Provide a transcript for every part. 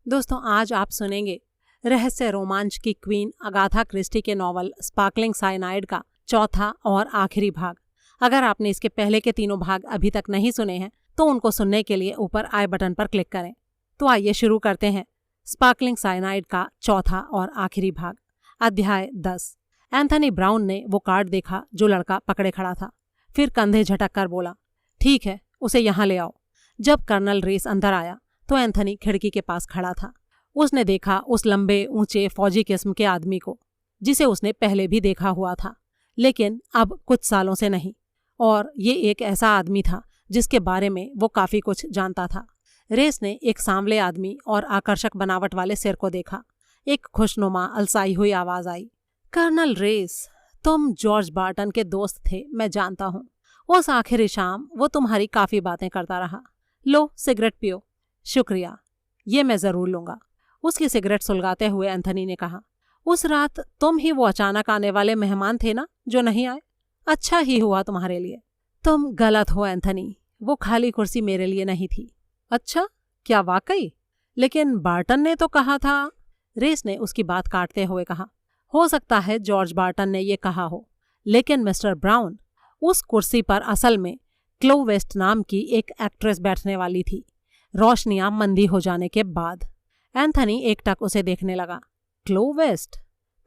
दोस्तों, आज आप सुनेंगे रहस्य रोमांच की क्वीन अगाथा क्रिस्टी के नॉवल स्पार्कलिंग साइनाइड का चौथा और आखिरी भाग। अगर आपने इसके पहले के तीनों भाग अभी तक नहीं सुने हैं तो उनको सुनने के लिए ऊपर आई बटन पर क्लिक करें। तो आइए शुरू करते हैं स्पार्कलिंग साइनाइड का चौथा और आखिरी भाग। अध्याय 10। एंथनी ब्राउन ने वो कार्ड देखा जो लड़का पकड़े खड़ा था। फिर कंधे झटक कर बोला, ठीक है, उसे यहाँ ले आओ। जब कर्नल रेस अंदर आया तो एंथनी खिड़की के पास खड़ा था। उसने देखा उस लंबे ऊंचे फौजी किस्म के आदमी को जिसे उसने पहले भी देखा हुआ था, लेकिन अब कुछ सालों से नहीं। और ये एक ऐसा आदमी था जिसके बारे में वो काफी कुछ जानता था। रेस ने एक सांवले आदमी और आकर्षक बनावट वाले सिर को देखा। एक खुशनुमा अलसाई हुई आवाज आई, कर्नल रेस, तुम जॉर्ज बार्टन के दोस्त थे, मैं जानता हूँ। उस आखिरी शाम वो तुम्हारी काफी बातें करता रहा। लो, सिगरेट पियो। शुक्रिया, ये मैं जरूर लूंगा। उसकी सिगरेट सुलगाते हुए एंथनी ने कहा, उस रात तुम ही वो अचानक आने वाले मेहमान थे ना जो नहीं आए। अच्छा ही हुआ तुम्हारे लिए। तुम गलत हो एंथनी, वो खाली कुर्सी मेरे लिए नहीं थी। अच्छा, क्या वाकई? लेकिन बार्टन ने तो कहा था। रेस ने उसकी बात काटते हुए कहा, हो सकता है जॉर्ज बार्टन ने ये कहा हो, लेकिन मिस्टर ब्राउन, उस कुर्सी पर असल में क्लो वेस्ट नाम की एक एक्ट्रेस बैठने वाली थी, रोशनियां मंदी हो जाने के बाद। एंथनी एकटक उसे देखने लगा। क्लो वेस्ट?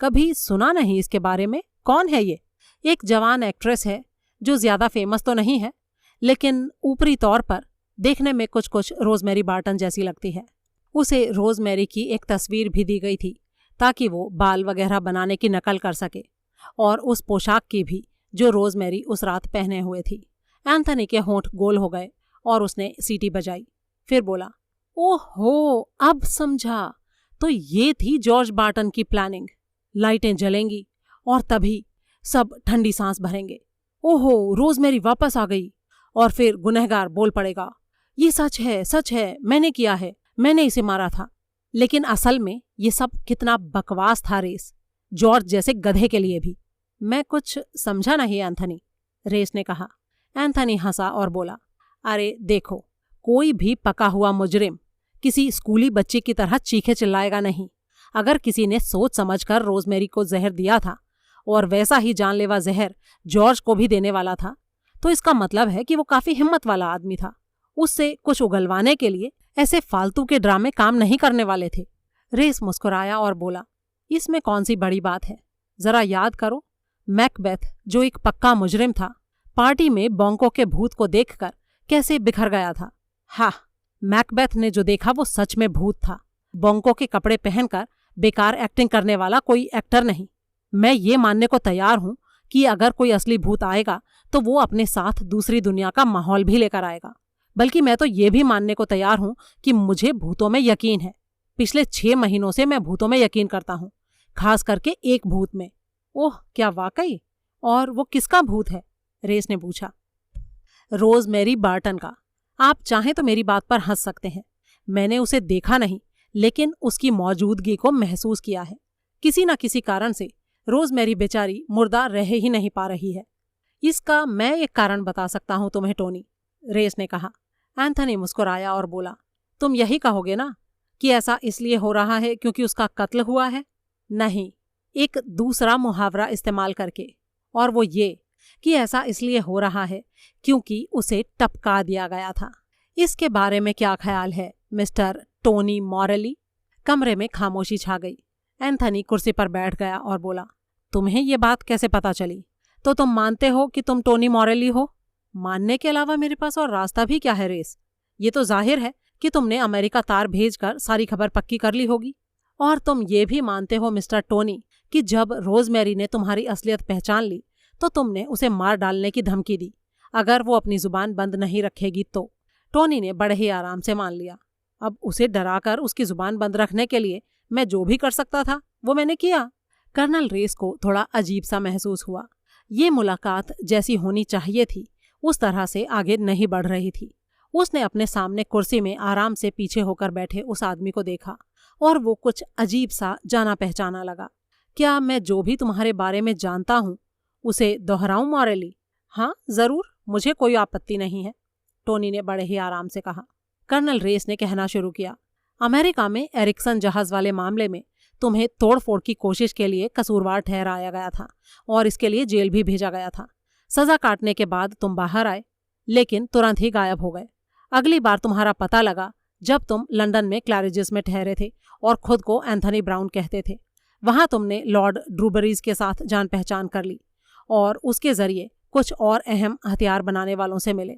कभी सुना नहीं इसके बारे में। कौन है ये? एक जवान एक्ट्रेस है जो ज्यादा फेमस तो नहीं है, लेकिन ऊपरी तौर पर देखने में कुछ कुछ रोजमेरी बार्टन जैसी लगती है। उसे रोजमेरी की एक तस्वीर भी दी गई थी ताकि वो बाल वगैरह बनाने की नकल कर सके, और उस पोशाक की भी जो रोजमेरी उस रात पहने हुए थी। एंथनी के होंठ गोल हो गए और उसने सीटी बजाई। फिर बोला, ओहो, अब समझा। तो ये थी जॉर्ज बार्टन की प्लानिंग। लाइटें जलेंगी और तभी सब ठंडी सांस भरेंगे। ओहो, रोजमेरी वापस आ गई। और फिर गुनहगार बोल पड़ेगा, ये सच है, मैंने किया है, मैंने इसे मारा था। लेकिन असल में ये सब कितना बकवास था रेस, जॉर्ज जैसे गधे के लिए भी। मैं कुछ समझा नहीं एंथनी, रेस ने कहा। एंथनी हंसा और बोला, अरे देखो, कोई भी पका हुआ मुजरिम किसी स्कूली बच्चे की तरह चीखे चिल्लाएगा नहीं। अगर किसी ने सोच समझकर रोजमेरी को जहर दिया था और वैसा ही जानलेवा जहर जॉर्ज को भी देने वाला था, तो इसका मतलब है कि वो काफी हिम्मत वाला आदमी था। उससे कुछ उगलवाने के लिए ऐसे फालतू के ड्रामे काम नहीं करने वाले थे। रेस मुस्कुराया और बोला, इसमें कौन सी बड़ी बात है? जरा याद करो, मैकबेथ जो एक पक्का मुजरिम था, पार्टी में बॉन्को के भूत को देखकर कैसे बिखर गया था। हाँ, मैकबेथ ने जो देखा वो सच में भूत था, बॉन्को के कपड़े पहनकर बेकार एक्टिंग करने वाला कोई एक्टर नहीं। मैं ये मानने को तैयार हूं कि अगर कोई असली भूत आएगा तो वो अपने साथ दूसरी दुनिया का माहौल भी लेकर आएगा। बल्कि मैं तो ये भी मानने को तैयार हूं कि मुझे भूतों में यकीन है। पिछले 6 महीनों से मैं भूतों में यकीन करता हूं, खास करके एक भूत में। ओह, क्या वाकई? और वो किसका भूत है? रेस ने पूछा। रोजमेरी बार्टन का। आप चाहें तो मेरी बात पर हंस सकते हैं। मैंने उसे देखा नहीं, लेकिन उसकी मौजूदगी को महसूस किया है। किसी न किसी कारण से रोजमेरी बेचारी मुर्दा रह ही नहीं पा रही है। इसका मैं एक कारण बता सकता हूं तुम्हें टोनी, रेस ने कहा। एंथनी मुस्कुराया और बोला, तुम यही कहोगे ना कि ऐसा इसलिए हो रहा है क्योंकि उसका कत्ल हुआ है? नहीं, एक दूसरा मुहावरा इस्तेमाल करके, और वो ये कि ऐसा इसलिए हो रहा है क्योंकि उसे टपका दिया गया था। इसके बारे में क्या ख्याल है मिस्टर टोनी मॉरेली? कमरे में खामोशी छा गई। एंथनी कुर्सी पर बैठ गया और बोला, तुम्हें ये बात कैसे पता चली? तो तुम मानते हो कि तुम टोनी मॉरेली हो? मानने के अलावा मेरे पास और रास्ता भी क्या है रेस? ये तो जाहिर है कि तुमने अमेरिका तार भेजकर सारी खबर पक्की कर ली होगी। और तुम ये भी मानते हो मिस्टर टोनी कि जब रोजमेरी ने तुम्हारी असलियत पहचान ली तो तुमने उसे मार डालने की धमकी दी अगर वो अपनी जुबान बंद नहीं रखेगी तो। टोनी ने बड़े ही आराम से मान लिया। अब उसे डराकर उसकी जुबान बंद रखने के लिए मैं जो भी कर सकता था वो मैंने किया। कर्नल रेस को थोड़ा अजीब सा महसूस हुआ। ये मुलाकात जैसी होनी चाहिए थी उस तरह से आगे नहीं बढ़ रही थी। उसने अपने सामने कुर्सी में आराम से पीछे होकर बैठे उस आदमी को देखा और वो कुछ अजीब सा जाना पहचाना लगा। क्या मैं जो भी तुम्हारे बारे में जानता हूँ उसे दोहराऊं मॉरेली? हाँ जरूर, मुझे कोई आपत्ति नहीं है, टोनी ने बड़े ही आराम से कहा। कर्नल रेस ने कहना शुरू किया, अमेरिका में एरिक्सन जहाज वाले मामले में तुम्हें तोड़फोड़ की कोशिश के लिए कसूरवार ठहराया गया था और इसके लिए जेल भी भेजा गया था। सजा काटने के बाद तुम बाहर आए, लेकिन तुरंत ही गायब हो गए। अगली बार तुम्हारा पता लगा जब तुम लंदन में क्लैरिजिस में ठहरे थे और खुद को एंथनी ब्राउन कहते थे। वहां तुमने लॉर्ड ड्रूबरीज के साथ जान पहचान कर ली और उसके जरिए कुछ और अहम हथियार बनाने वालों से मिले।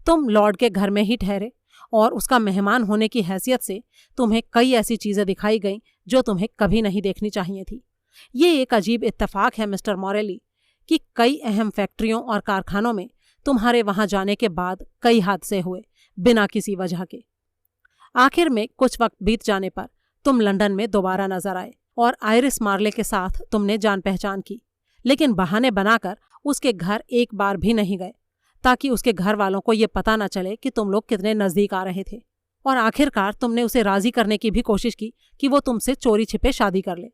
तुम लॉर्ड के घर में ही ठहरे और उसका मेहमान होने की हैसियत से तुम्हें कई ऐसी चीजें दिखाई गईं जो तुम्हें कभी नहीं देखनी चाहिए थी। ये एक अजीब इत्तेफाक है मिस्टर मॉरेली कि कई अहम फैक्ट्रियों और कारखानों में तुम्हारे वहां जाने के बाद कई हादसे हुए बिना किसी वजह के। आखिर में कुछ वक्त बीत जाने पर तुम लंदन में दोबारा नजर आए और आयरिस मार्ले के साथ तुमने जान पहचान की, लेकिन बहाने बनाकर उसके घर एक बार भी नहीं गए ताकि उसके घर वालों को ये पता न चले कि तुम लोग कितने नजदीक आ रहे थे। और आखिरकार तुमने उसे राजी करने की भी कोशिश की कि वो तुमसे चोरी छिपे शादी कर ले।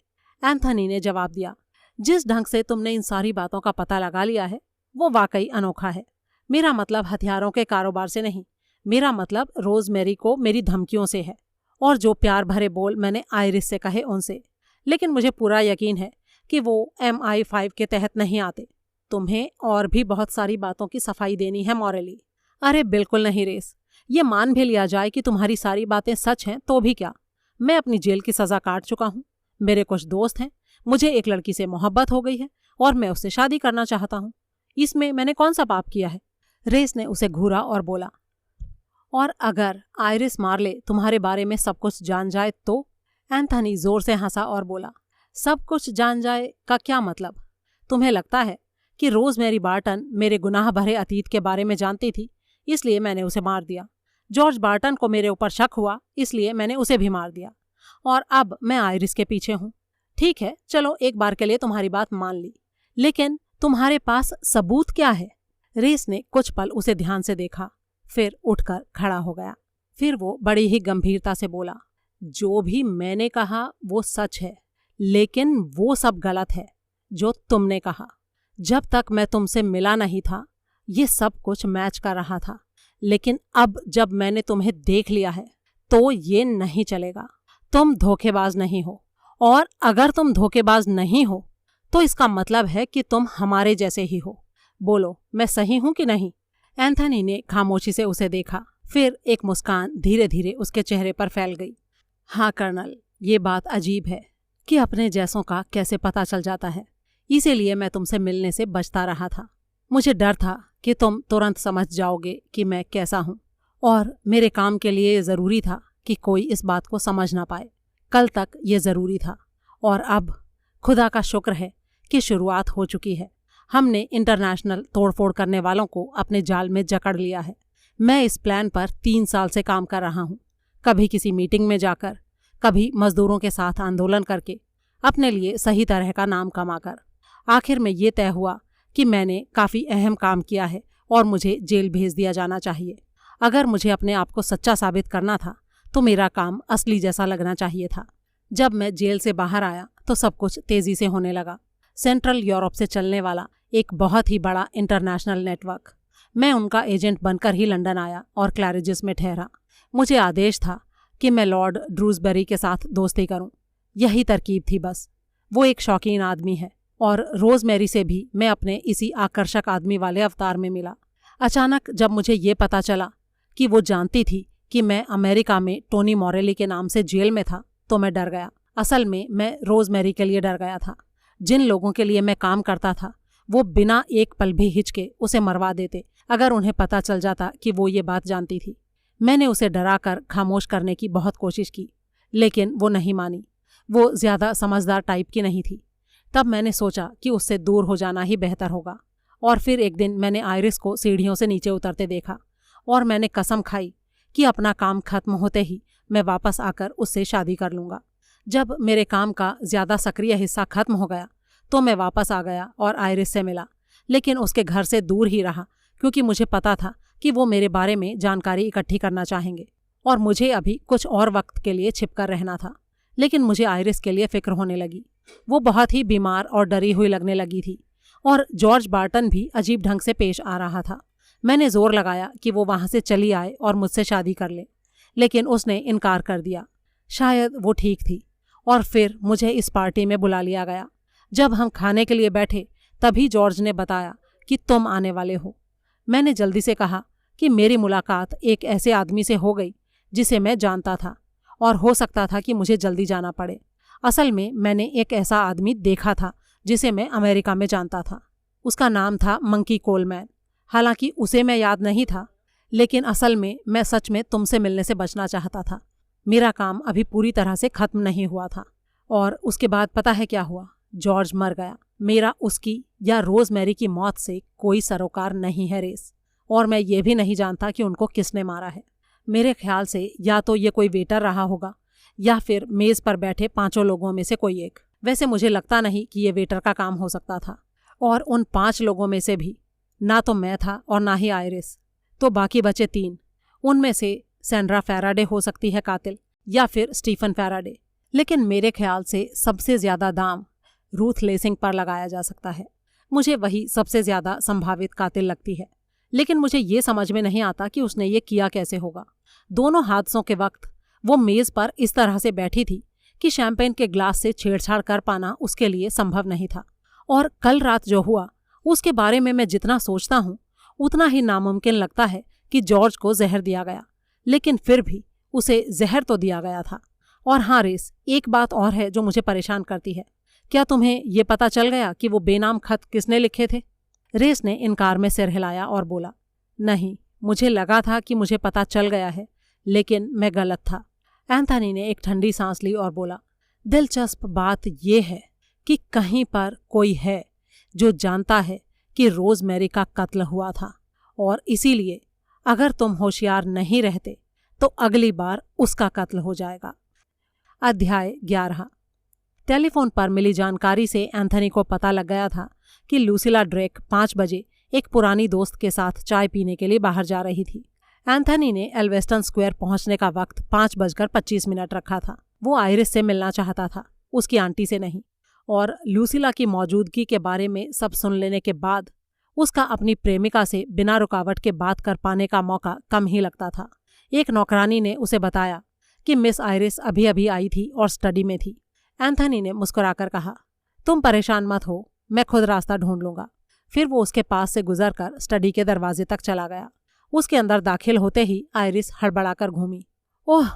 एंथनी ने जवाब दिया, जिस ढंग से तुमने इन सारी बातों का पता लगा लिया है वो वाकई अनोखा है। मेरा मतलब हथियारों के कारोबार से नहीं, मेरा मतलब रोजमेरी को मेरी धमकियों से है और जो प्यार भरे बोल मैंने आयरिस से कहे उनसे। लेकिन मुझे पूरा यकीन है कि वो MI5 के तहत नहीं आते। तुम्हें और भी बहुत सारी बातों की सफाई देनी है मॉरेली। अरे बिल्कुल नहीं रेस, ये मान भी लिया जाए कि तुम्हारी सारी बातें सच हैं तो भी क्या, मैं अपनी जेल की सजा काट चुका हूँ। मेरे कुछ दोस्त हैं, मुझे एक लड़की से मोहब्बत हो गई है और मैं उससे शादी करना चाहता हूँ। इसमें मैंने कौन सा पाप किया है? रेस ने उसे घूरा और बोला, और अगर आयरिस मार्ले तुम्हारे बारे में सब कुछ जान जाए तो? एंथनी जोर से हंसा और बोला, सब कुछ जान जाए का क्या मतलब? तुम्हें लगता है कि रोजमेरी बार्टन मेरे गुनाह भरे अतीत के बारे में जानती थी, इसलिए मैंने उसे मार दिया। जॉर्ज बार्टन को मेरे ऊपर शक हुआ, इसलिए मैंने उसे भी मार दिया। और अब मैं आयरिस के पीछे हूँ। ठीक है, चलो एक बार के लिए तुम्हारी बात मान ली, लेकिन तुम्हारे पास सबूत क्या है? रेस ने कुछ पल उसे ध्यान से देखा, फिर उठकर खड़ा हो गया। फिर वो बड़ी ही गंभीरता से बोला, जो भी मैंने कहा वो सच है, लेकिन वो सब गलत है जो तुमने कहा। जब तक मैं तुमसे मिला नहीं था ये सब कुछ मैच कर रहा था, लेकिन अब जब मैंने तुम्हें देख लिया है तो ये नहीं चलेगा। तुम धोखेबाज नहीं हो, और अगर तुम धोखेबाज नहीं हो तो इसका मतलब है कि तुम हमारे जैसे ही हो। बोलो, मैं सही हूं कि नहीं? एंथनी ने खामोशी से उसे देखा, फिर एक मुस्कान धीरे धीरे उसके चेहरे पर फैल गई। हाँ कर्नल, ये बात अजीब है कि अपने जैसों का कैसे पता चल जाता है, इसीलिए मैं तुमसे मिलने से बचता रहा था। मुझे डर था कि तुम तुरंत समझ जाओगे कि मैं कैसा हूँ, और मेरे काम के लिए ज़रूरी था कि कोई इस बात को समझ ना पाए। कल तक ये ज़रूरी था, और अब खुदा का शुक्र है कि शुरुआत हो चुकी है। हमने इंटरनेशनल तोड़फोड़ करने वालों को अपने जाल में जकड़ लिया है। मैं इस प्लान पर 3 साल से काम कर रहा हूँ, कभी किसी मीटिंग में जाकर, कभी मजदूरों के साथ आंदोलन करके, अपने लिए सही तरह का नाम कमाकर। आखिर में ये तय हुआ कि मैंने काफ़ी अहम काम किया है और मुझे जेल भेज दिया जाना चाहिए। अगर मुझे अपने आप को सच्चा साबित करना था तो मेरा काम असली जैसा लगना चाहिए था। जब मैं जेल से बाहर आया तो सब कुछ तेज़ी से होने लगा। सेंट्रल यूरोप से चलने वाला एक बहुत ही बड़ा इंटरनेशनल नेटवर्क। मैं उनका एजेंट बनकर ही लंदन आया और क्लैरिजिस में ठहरा। मुझे आदेश था कि मैं लॉर्ड ड्रूसबरी के साथ दोस्ती करूं। यही तरकीब थी बस। वो एक शौकीन आदमी है, और रोजमेरी से भी मैं अपने इसी आकर्षक आदमी वाले अवतार में मिला। अचानक जब मुझे ये पता चला कि वो जानती थी कि मैं अमेरिका में टोनी मॉरेली के नाम से जेल में था, तो मैं डर गया। असल में मैं रोजमेरी के लिए डर गया था। जिन लोगों के लिए मैं काम करता था वो बिना एक पल भी हिचके उसे मरवा देते अगर उन्हें पता चल जाता कि वो ये बात जानती थी। मैंने उसे डराकर खामोश करने की बहुत कोशिश की, लेकिन वो नहीं मानी। वो ज़्यादा समझदार टाइप की नहीं थी। तब मैंने सोचा कि उससे दूर हो जाना ही बेहतर होगा। और फिर एक दिन मैंने आयरिस को सीढ़ियों से नीचे उतरते देखा, और मैंने कसम खाई कि अपना काम खत्म होते ही मैं वापस आकर उससे शादी कर लूँगा। जब मेरे काम का ज़्यादा सक्रिय हिस्सा खत्म हो गया तो मैं वापस आ गया और आयरिस से मिला, लेकिन उसके घर से दूर ही रहा, क्योंकि मुझे पता था कि वो मेरे बारे में जानकारी इकट्ठी करना चाहेंगे और मुझे अभी कुछ और वक्त के लिए छिपकर रहना था। लेकिन मुझे आयरिस के लिए फ़िक्र होने लगी। वो बहुत ही बीमार और डरी हुई लगने लगी थी, और जॉर्ज बार्टन भी अजीब ढंग से पेश आ रहा था। मैंने जोर लगाया कि वो वहाँ से चली आए और मुझसे शादी कर ले, लेकिन उसने इनकार कर दिया। शायद वो ठीक थी और फिर मुझे इस पार्टी में बुला लिया गया। जब हम खाने के लिए बैठे तभी जॉर्ज ने बताया कि तुम आने वाले हो। मैंने जल्दी से कहा कि मेरी मुलाकात एक ऐसे आदमी से हो गई जिसे मैं जानता था और हो सकता था कि मुझे जल्दी जाना पड़े। असल में मैंने एक ऐसा आदमी देखा था जिसे मैं अमेरिका में जानता था। उसका नाम था मंकी कोलमैन। हालांकि उसे मैं याद नहीं था, लेकिन असल में मैं सच में तुमसे मिलने से बचना चाहता था। मेरा काम अभी पूरी तरह से खत्म नहीं हुआ था। और उसके बाद पता है क्या हुआ? जॉर्ज मर गया। मेरा उसकी या रोजमेरी की मौत से कोई सरोकार नहीं है रेस, और मैं ये भी नहीं जानता कि उनको किसने मारा है। मेरे ख्याल से या तो ये कोई वेटर रहा होगा या फिर मेज पर बैठे 5 लोगों में से कोई एक। वैसे मुझे लगता नहीं कि ये वेटर का काम हो सकता था, और उन 5 लोगों में से भी ना तो मैं था और ना ही आयरिस, तो बाकी बचे 3। उनमें से सैंड्रा फैराडे हो सकती है कातिल, या फिर स्टीफन फैराडे। लेकिन मेरे ख्याल से सबसे ज्यादा दाम रूथ लेसिंग पर लगाया जा सकता है। मुझे वही सबसे ज्यादा संभावित कातिल लगती है, लेकिन मुझे ये समझ में नहीं आता कि उसने ये किया कैसे होगा। दोनों हादसों के वक्त वो मेज पर इस तरह से बैठी थी कि शैंपेन के ग्लास से छेड़छाड़ कर पाना उसके लिए संभव नहीं था। और कल रात जो हुआ उसके बारे में मैं जितना सोचता हूँ उतना ही नामुमकिन लगता है कि जॉर्ज को जहर दिया गया, लेकिन फिर भी उसे जहर तो दिया गया था। और हाँ रेस, एक बात और है जो मुझे परेशान करती है। क्या तुम्हें ये पता चल गया कि वो बेनाम खत किसने लिखे थे? रेस ने इनकार में सिर हिलाया और बोला, नहीं, मुझे लगा था कि मुझे पता चल गया है, लेकिन मैं गलत था। एंथनी ने एक ठंडी सांस ली और बोला, दिलचस्प बात यह है कि कहीं पर कोई है जो जानता है कि रोजमेरी का कत्ल हुआ था, और इसीलिए अगर तुम होशियार नहीं रहते तो अगली बार उसका कत्ल हो जाएगा। अध्याय 11। टेलीफोन पर मिली जानकारी से एंथनी को पता लग गया था कि लूसिला ड्रेक 5 बजे एक पुरानी दोस्त के साथ चाय पीने के लिए बाहर जा रही थी। एंथनी ने एल्वेस्टन स्क्वायर पहुंचने का वक्त 5:25 रखा था। वो आयरिस से मिलना चाहता था, उसकी आंटी से नहीं, और लूसिला की मौजूदगी के बारे में सब सुन लेने के बाद उसका अपनी प्रेमिका से बिना रुकावट के बात कर पाने का मौका कम ही लगता था। एक नौकरानी ने उसे बताया कि मिस आयरिस अभी अभी आई थी और स्टडी में थी। एंथनी ने मुस्कुराकर कहा, तुम परेशान मत हो, मैं खुद रास्ता ढूंढ लूंगा। फिर वो उसके पास से गुजरकर स्टडी के दरवाजे तक चला गया। उसके अंदर दाखिल होते ही आयरिस हड़बड़ाकर घूमी। ओह,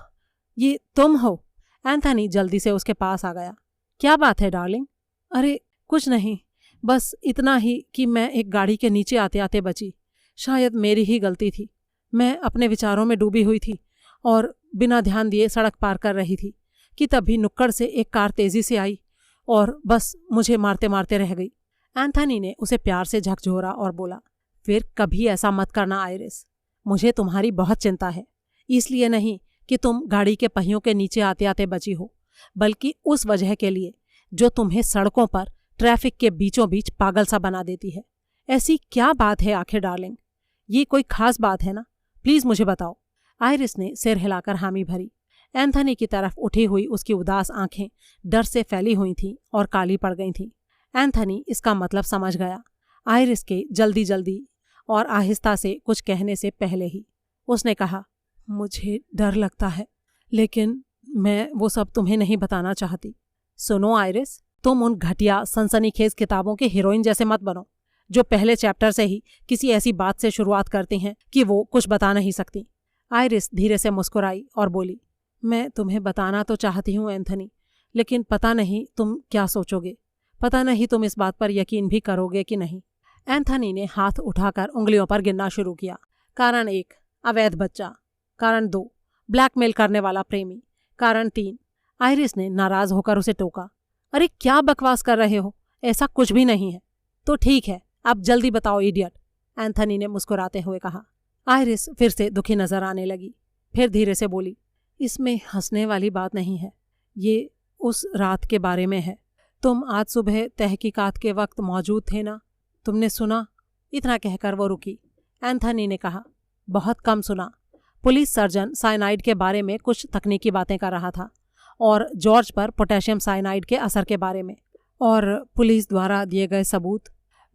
ये तुम हो? एंथनी जल्दी से उसके पास आ गया। क्या बात है डार्लिंग? अरे कुछ नहीं, बस इतना ही कि मैं एक गाड़ी के नीचे आते आते बची। शायद मेरी ही गलती थी। मैं अपने विचारों में डूबी हुई थी और बिना ध्यान दिए सड़क पार कर रही थी कि तभी नुक्कड़ से एक कार तेजी से आई और बस मुझे मारते मारते रह गई। एंथनी ने उसे प्यार से झकझोरा और बोला, फिर कभी ऐसा मत करना आयरिस। मुझे तुम्हारी बहुत चिंता है, इसलिए नहीं कि तुम गाड़ी के पहियों के नीचे आते आते बची हो, बल्कि उस वजह के लिए जो तुम्हें सड़कों पर ट्रैफिक के बीचों बीच पागल सा बना देती है। ऐसी क्या बात है आखिर डार्लिंग? ये कोई खास बात है ना? प्लीज मुझे बताओ। आयरिस ने सिर हिलाकर हामी भरी। एंथनी की तरफ उठी हुई उसकी उदास आंखें डर से फैली हुई थीं और काली पड़ गई थीं। एंथनी इसका मतलब समझ गया। आयरिस के जल्दी जल्दी और आहिस्ता से कुछ कहने से पहले ही उसने कहा, मुझे डर लगता है, लेकिन मैं वो सब तुम्हें नहीं बताना चाहती। सुनो आयरिस, तुम उन घटिया सनसनीखेज किताबों के हीरोइन जैसे मत बनो जो पहले चैप्टर से ही किसी ऐसी बात से शुरुआत करती हैं कि वो कुछ बता नहीं सकती। आयरिस धीरे से मुस्कुराई और बोली, मैं तुम्हें बताना तो चाहती हूँ एंथनी, लेकिन पता नहीं तुम क्या सोचोगे, पता नहीं तुम इस बात पर यकीन भी करोगे कि नहीं। एंथनी ने हाथ उठाकर उंगलियों पर गिनना शुरू किया। कारण 1, अवैध बच्चा। कारण 2, ब्लैकमेल करने वाला प्रेमी। कारण 3। आयरिस ने नाराज होकर उसे टोका, अरे क्या बकवास कर रहे हो, ऐसा कुछ भी नहीं है। तो ठीक है, अब जल्दी बताओ इडियट, एंथनी ने मुस्कुराते हुए कहा। आयरिस फिर से दुखी नजर आने लगी। फिर धीरे से बोली, इसमें हंसने वाली बात नहीं है, ये उस रात के बारे में है। तुम आज सुबह तहकीकात के वक्त मौजूद थे ना? तुमने सुना? इतना कहकर वो रुकी। एंथनी ने कहा, बहुत कम सुना। पुलिस सर्जन साइनाइड के बारे में कुछ तकनीकी बातें कर रहा था, और जॉर्ज पर पोटेशियम साइनाइड के असर के बारे में, और पुलिस द्वारा दिए गए सबूत,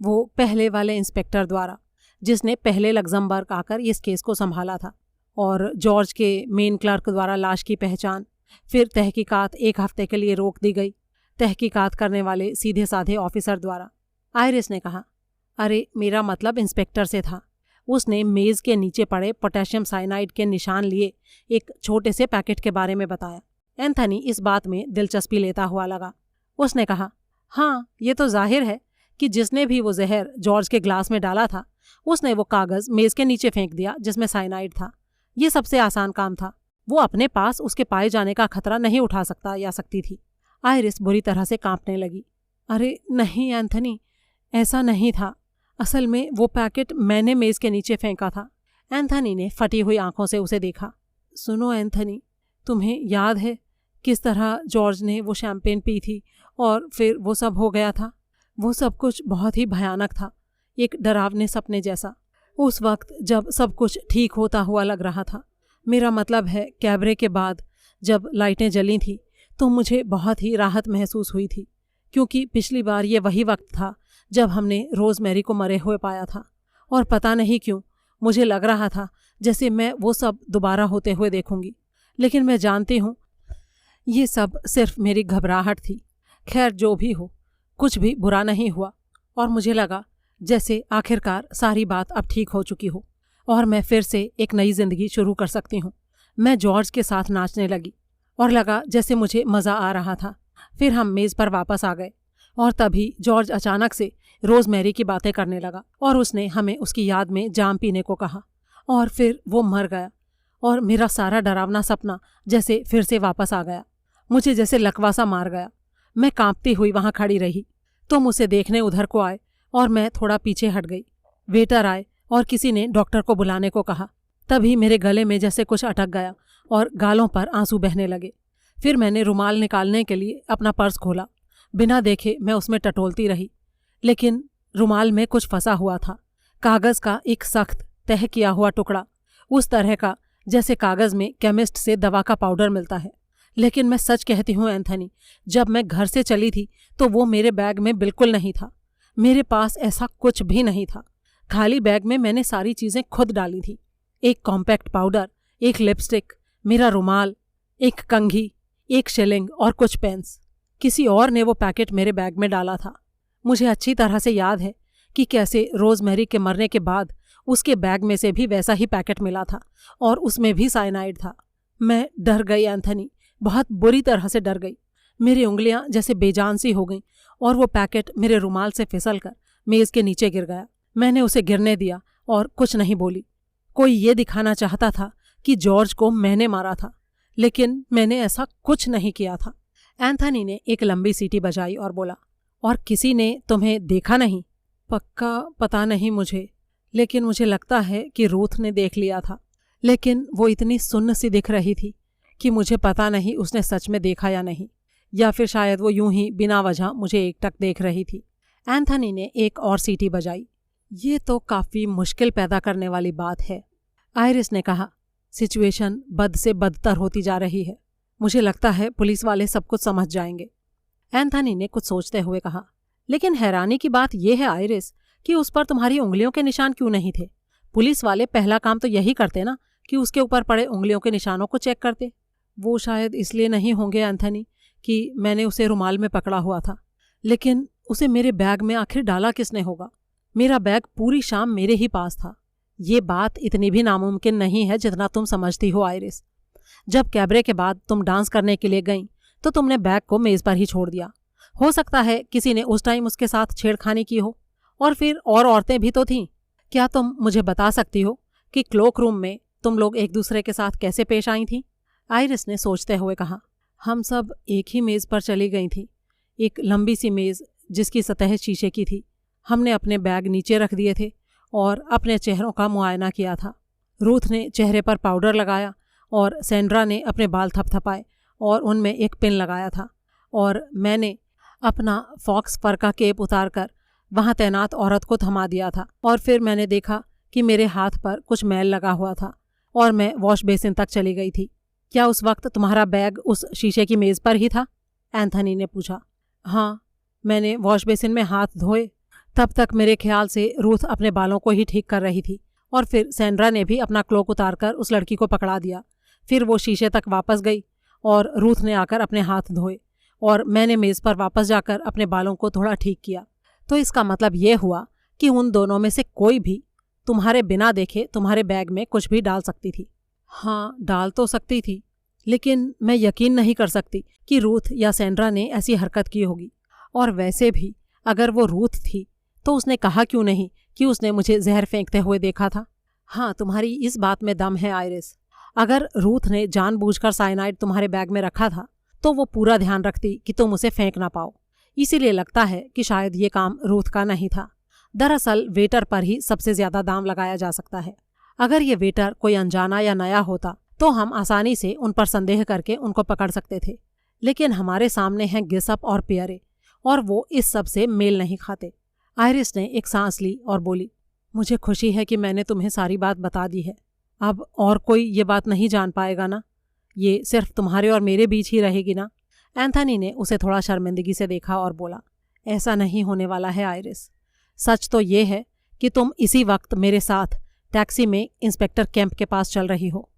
वो पहले वाले इंस्पेक्टर द्वारा जिसने पहले लग्जमबर्ग आकर इस केस को संभाला था, और जॉर्ज के मेन क्लर्क द्वारा लाश की पहचान, फिर तहकीकात 1 हफ्ते के लिए रोक दी गई, तहकीकात करने वाले सीधे साधे ऑफिसर द्वारा। आयरिस ने कहा, अरे मेरा मतलब इंस्पेक्टर से था। उसने मेज़ के नीचे पड़े पोटेशियम साइनाइड के निशान लिए एक छोटे से पैकेट के बारे में बताया। एंथनी इस बात में दिलचस्पी लेता हुआ लगा। उसने कहा, हाँ, ये तो जाहिर है कि जिसने भी वो जहर जॉर्ज के ग्लास में डाला था उसने वो कागज़ मेज़ के नीचे फेंक दिया जिसमें साइनाइड था। ये सबसे आसान काम था। वो अपने पास उसके पाए जाने का खतरा नहीं उठा सकता या सकती थी। आयरिस बुरी तरह से कांपने लगी। अरे नहीं एंथनी, ऐसा नहीं था। असल में वो पैकेट मैंने मेज़ के नीचे फेंका था। एंथनी ने फटी हुई आंखों से उसे देखा। सुनो एंथनी, तुम्हें याद है किस तरह जॉर्ज ने वो शैम्पेन पी थी और फिर वो सब हो गया था? वो सब कुछ बहुत ही भयानक था, एक डरावने सपने जैसा। उस वक्त जब सब कुछ ठीक होता हुआ लग रहा था, मेरा मतलब है कैबरे के बाद जब लाइटें जली थी तो मुझे बहुत ही राहत महसूस हुई थी, क्योंकि पिछली बार ये वही वक्त था जब हमने रोज़मेरी को मरे हुए पाया था। और पता नहीं क्यों मुझे लग रहा था जैसे मैं वो सब दोबारा होते हुए देखूंगी। लेकिन मैं जानती हूँ ये सब सिर्फ मेरी घबराहट थी। खैर, जो भी हो, कुछ भी बुरा नहीं हुआ और मुझे लगा जैसे आखिरकार सारी बात अब ठीक हो चुकी हो और मैं फिर से एक नई जिंदगी शुरू कर सकती हूँ। मैं जॉर्ज के साथ नाचने लगी और लगा जैसे मुझे मज़ा आ रहा था। फिर हम मेज़ पर वापस आ गए और तभी जॉर्ज अचानक से रोज़मेरी की बातें करने लगा और उसने हमें उसकी याद में जाम पीने को कहा और फिर वो मर गया और मेरा सारा डरावना सपना जैसे फिर से वापस आ गया। मुझे जैसे लकवा सा मार गया। मैं कांपती हुई वहाँ खड़ी रही। तुम उसे देखने उधर को आए और मैं थोड़ा पीछे हट गई। वेटर आए और किसी ने डॉक्टर को बुलाने को कहा। तभी मेरे गले में जैसे कुछ अटक गया और गालों पर आंसू बहने लगे। फिर मैंने रुमाल निकालने के लिए अपना पर्स खोला। बिना देखे मैं उसमें टटोलती रही, लेकिन रुमाल में कुछ फंसा हुआ था, कागज़ का एक सख्त तह किया हुआ टुकड़ा, उस तरह का जैसे कागज़ में केमिस्ट से दवा का पाउडर मिलता है। लेकिन मैं सच कहती हूँ एंथनी, जब मैं घर से चली थी तो वो मेरे बैग में बिल्कुल नहीं था। मेरे पास ऐसा कुछ भी नहीं था। खाली बैग में मैंने सारी चीज़ें खुद डाली थी। एक कॉम्पैक्ट पाउडर, एक लिपस्टिक, मेरा रुमाल, एक कंघी, एक शिलिंग और कुछ पेन्स। किसी और ने वो पैकेट मेरे बैग में डाला था। मुझे अच्छी तरह से याद है कि कैसे रोज़मेरी के मरने के बाद उसके बैग में से भी वैसा ही पैकेट मिला था और उसमें भी साइनाइड था। मैं डर गई एंथनी, बहुत बुरी तरह से डर गई। मेरी उंगलियां जैसे बेजान सी हो गईं और वो पैकेट मेरे रुमाल से फिसलकर मेज़ के नीचे गिर गया। मैंने उसे गिरने दिया और कुछ नहीं बोली। कोई ये दिखाना चाहता था कि जॉर्ज को मैंने मारा था, लेकिन मैंने ऐसा कुछ नहीं किया था। एंथनी ने एक लंबी सीटी बजाई और बोला, और किसी ने तुम्हें देखा नहीं? पक्का पता नहीं मुझे, लेकिन मुझे लगता है कि रूथ ने देख लिया था। लेकिन वो इतनी सुन्न सी दिख रही थी कि मुझे पता नहीं उसने सच में देखा या नहीं, या फिर शायद वो यूं ही बिना वजह मुझे एकटक देख रही थी। एंथनी ने एक और सीटी बजाई। ये तो काफ़ी मुश्किल पैदा करने वाली बात है, आयरिस ने कहा। सिचुएशन बद से बदतर होती जा रही है। मुझे लगता है पुलिस वाले सब कुछ समझ जाएंगे। एंथनी ने कुछ सोचते हुए कहा, लेकिन हैरानी की बात यह है आयरिस कि उस पर तुम्हारी उंगलियों के निशान क्यों नहीं थे? पुलिस वाले पहला काम तो यही करते ना कि उसके ऊपर पड़े उंगलियों के निशानों को चेक करते। वो शायद इसलिए नहीं होंगे एंथनी कि मैंने उसे रुमाल में पकड़ा हुआ था, लेकिन उसे मेरे बैग में आखिर डाला किसने होगा? मेरा बैग पूरी शाम मेरे ही पास था। ये बात इतनी भी नामुमकिन नहीं है जितना तुम समझती हो आयरिस। जब कैबरे के बाद तुम डांस करने के लिए गईं तो तुमने बैग को मेज़ पर ही छोड़ दिया। हो सकता है किसी ने उस टाइम उसके साथ छेड़खानी की हो, और फिर और औरतें भी तो थीं। क्या तुम मुझे बता सकती हो कि क्लोक रूम में तुम लोग एक दूसरे के साथ कैसे पेश आई थीं? आयरिस ने सोचते हुए कहा, हम सब एक ही मेज़ पर चली गई थी, एक लंबी सी मेज़ जिसकी सतह शीशे की थी। हमने अपने बैग नीचे रख दिए थे और अपने चेहरों का मुआयना किया था। रूथ ने चेहरे पर पाउडर लगाया और सैंड्रा ने अपने बाल थपथपाए और उनमें एक पिन लगाया था, और मैंने अपना फॉक्स फर का केप उतारकर वहाँ तैनात औरत को थमा दिया था। और फिर मैंने देखा कि मेरे हाथ पर कुछ मैल लगा हुआ था और मैं वॉश बेसिन तक चली गई थी। क्या उस वक्त तुम्हारा बैग उस शीशे की मेज़ पर ही था? एंथनी ने पूछा। हाँ, मैंने वॉश बेसिन में हाथ धोए। तब तक मेरे ख्याल से रूथ अपने बालों को ही ठीक कर रही थी, और फिर सैंड्रा ने भी अपना क्लोक उतारकर उस लड़की को पकड़ा दिया। फिर वो शीशे तक वापस गई और रूथ ने आकर अपने हाथ धोए और मैंने मेज़ पर वापस जाकर अपने बालों को थोड़ा ठीक किया। तो इसका मतलब ये हुआ कि उन दोनों में से कोई भी तुम्हारे बिना देखे तुम्हारे बैग में कुछ भी डाल सकती थी। हाँ, डाल तो सकती थी, लेकिन मैं यकीन नहीं कर सकती कि रूथ या सैंड्रा ने ऐसी हरकत की होगी। और वैसे भी अगर वो रूथ थी तो उसने कहा क्यों नहीं कि उसने मुझे जहर फेंकते हुए देखा था। हाँ, तुम्हारी इस बात में दम है आइरिस। अगर रूथ ने जानबूझकर साइनाइड तुम्हारे बैग में रखा था तो वो पूरा ध्यान रखती कि तुम उसे फेंक ना पाओ। इसीलिए लगता है कि शायद ये काम रूथ का नहीं था। दरअसल वेटर पर ही सबसे ज्यादा दाम लगाया जा सकता है। अगर ये वेटर कोई अनजाना या नया होता तो हम आसानी से उन पर संदेह करके उनको पकड़ सकते थे, लेकिन हमारे सामने हैं गिसअप और पियरे, और वो इस सब से मेल नहीं खाते। आइरिस ने एक सांस ली और बोली, मुझे खुशी है कि मैंने तुम्हें सारी बात बता दी है। अब और कोई ये बात नहीं जान पाएगा ना? ये सिर्फ तुम्हारे और मेरे बीच ही रहेगी ना? एंथनी ने उसे थोड़ा शर्मिंदगी से देखा और बोला, ऐसा नहीं होने वाला है आइरिस। सच तो ये है कि तुम इसी वक्त मेरे साथ टैक्सी में इंस्पेक्टर कैंप के पास चल रही हो।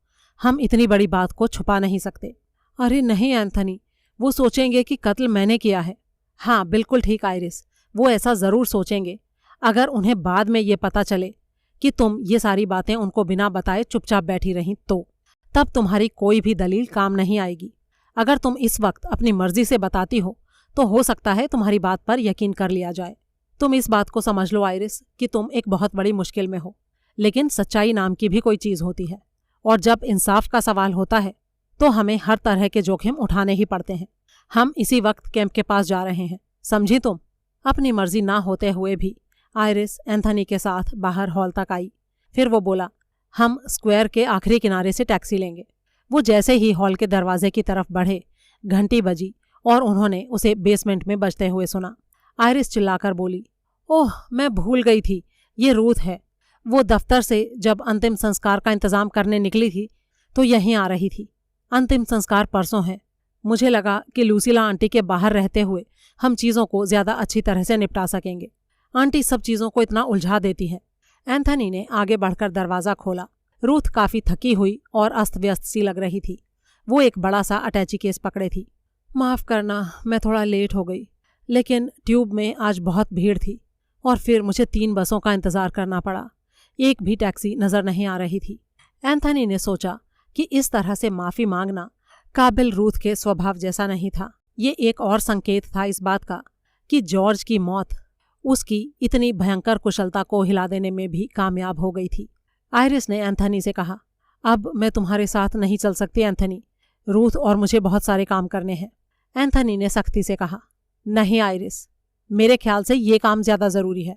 हम इतनी बड़ी बात को छुपा नहीं सकते। अरे नहीं एंथनी, वो सोचेंगे कि कत्ल मैंने किया है। हाँ, बिल्कुल ठीक आइरिस, वो ऐसा ज़रूर सोचेंगे। अगर उन्हें बाद में ये पता चले कि तुम ये सारी बातें उनको बिना बताए चुपचाप बैठी रहीं तो तब तुम्हारी कोई भी दलील काम नहीं आएगी। अगर तुम इस वक्त अपनी मर्जी से बताती हो तो सकता है तुम्हारी बात पर यकीन कर लिया जाए। तुम इस बात को समझ लो आइरिस कि तुम एक बहुत बड़ी मुश्किल में हो, लेकिन सच्चाई नाम की भी कोई चीज़ होती है, और जब इंसाफ का सवाल होता है तो हमें हर तरह के जोखिम उठाने ही पड़ते हैं। हम इसी वक्त कैंप के पास जा रहे हैं, समझी तुम? अपनी मर्जी ना होते हुए भी आइरिस एंथनी के साथ बाहर हॉल तक आई। फिर वो बोला, हम स्क्वायर के आखिरी किनारे से टैक्सी लेंगे। वो जैसे ही हॉल के दरवाजे की तरफ बढ़े, घंटी बजी और उन्होंने उसे बेसमेंट में बजते हुए सुना। आइरिस चिल्लाकर बोली, ओह, मैं भूल गई थी, ये रूथ है। वो दफ्तर से जब अंतिम संस्कार का इंतजाम करने निकली थी तो यहीं आ रही थी। अंतिम संस्कार परसों है। मुझे लगा कि लूसीला आंटी के बाहर रहते हुए हम चीज़ों को ज़्यादा अच्छी तरह से निपटा सकेंगे। आंटी सब चीज़ों को इतना उलझा देती है। एंथनी ने आगे बढ़कर दरवाज़ा खोला। रूथ काफ़ी थकी हुई और अस्त व्यस्त सी लग रही थी। वो एक बड़ा सा अटैची केस पकड़े थी। माफ़ करना, मैं थोड़ा लेट हो गई, लेकिन ट्यूब में आज बहुत भीड़ थी और फिर मुझे 3 बसों का इंतज़ार करना पड़ा। एक भी टैक्सी नज़र नहीं आ रही थी। एंथनी ने सोचा कि इस तरह से माफ़ी मांगना काबिल रूथ के स्वभाव जैसा नहीं था। ये एक और संकेत था इस बात का कि जॉर्ज की मौत उसकी इतनी भयंकर कुशलता को हिला देने में भी कामयाब हो गई थी। आइरिस ने एंथनी से कहा, अब मैं तुम्हारे साथ नहीं चल सकती एंथनी, रूथ और मुझे बहुत सारे काम करने हैं। एंथनी ने सख्ती से कहा, नहीं आइरिस, मेरे ख्याल से ये काम ज़्यादा ज़रूरी है।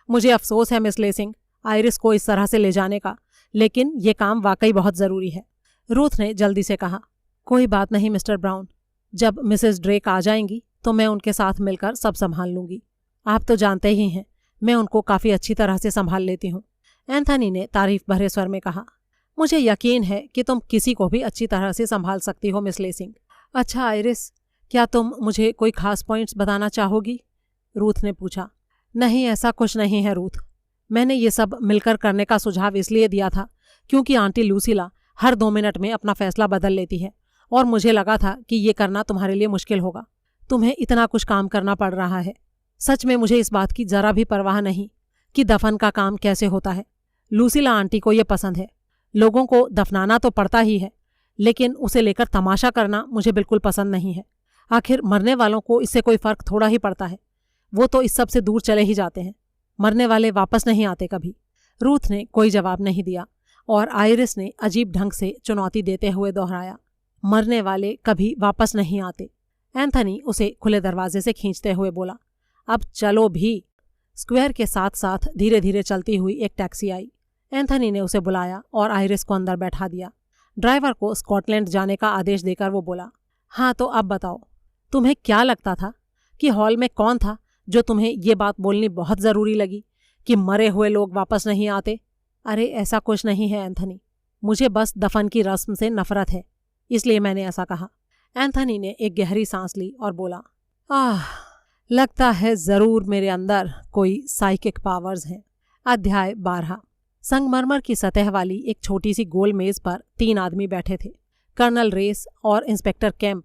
मुझे अफसोस है मिस लेसिंग आइरिस को इस तरह से ले जाने का, लेकिन ये काम वाकई बहुत ज़रूरी है। रूथ ने जल्दी से कहा, कोई बात नहीं मिस्टर ब्राउन, जब मिसेस ड्रेक आ जाएंगी तो मैं उनके साथ मिलकर सब संभाल लूँगी। आप तो जानते ही हैं मैं उनको काफ़ी अच्छी तरह से संभाल लेती हूँ। एंथनी ने तारीफ भरे स्वर में कहा, मुझे यकीन है कि तुम किसी को भी अच्छी तरह से संभाल सकती हो मिस लेसिंग। अच्छा आइरिस, क्या तुम मुझे कोई खास पॉइंट्स बताना चाहोगी? रूथ ने पूछा। नहीं, ऐसा कुछ नहीं है रूथ, मैंने ये सब मिलकर करने का सुझाव इसलिए दिया था क्योंकि आंटी लूसीला हर 2 मिनट में अपना फैसला बदल लेती है और मुझे लगा था कि ये करना तुम्हारे लिए मुश्किल होगा। तुम्हें इतना कुछ काम करना पड़ रहा है। सच में मुझे इस बात की जरा भी परवाह नहीं कि दफन का काम कैसे होता है। लूसीला आंटी को ये पसंद है। लोगों को दफनाना तो पड़ता ही है, लेकिन उसे लेकर तमाशा करना मुझे बिल्कुल पसंद नहीं है। आखिर मरने वालों को इससे कोई फ़र्क थोड़ा ही पड़ता है। वो तो इस सब से दूर चले ही जाते हैं। मरने वाले वापस नहीं आते कभी। रूथ ने कोई जवाब नहीं दिया और आइरिस ने अजीब ढंग से चुनौती देते हुए दोहराया, मरने वाले कभी वापस नहीं आते। एंथनी उसे खुले दरवाजे से खींचते हुए बोला, अब चलो भी। स्क्वायर के साथ साथ धीरे धीरे चलती हुई एक टैक्सी आई। एंथनी ने उसे बुलाया और आइरिस को अंदर बैठा दिया। ड्राइवर को स्कॉटलैंड जाने का आदेश देकर वो बोला, हाँ तो अब बताओ, तुम्हें क्या लगता था कि हॉल में कौन था जो तुम्हें ये बात बोलनी बहुत ज़रूरी लगी कि मरे हुए लोग वापस नहीं आते? अरे ऐसा कुछ नहीं है एंथनी, मुझे बस दफन की रस्म से नफरत है, इसलिए मैंने ऐसा कहा। एंथनी ने एक गहरी सांस ली और बोला, लगता है ज़रूर मेरे अंदर कोई साइकिक पावर्स हैं। अध्याय 12। संगमरमर की सतह वाली एक छोटी सी गोल मेज पर 3 आदमी बैठे थे। कर्नल रेस और इंस्पेक्टर केम्प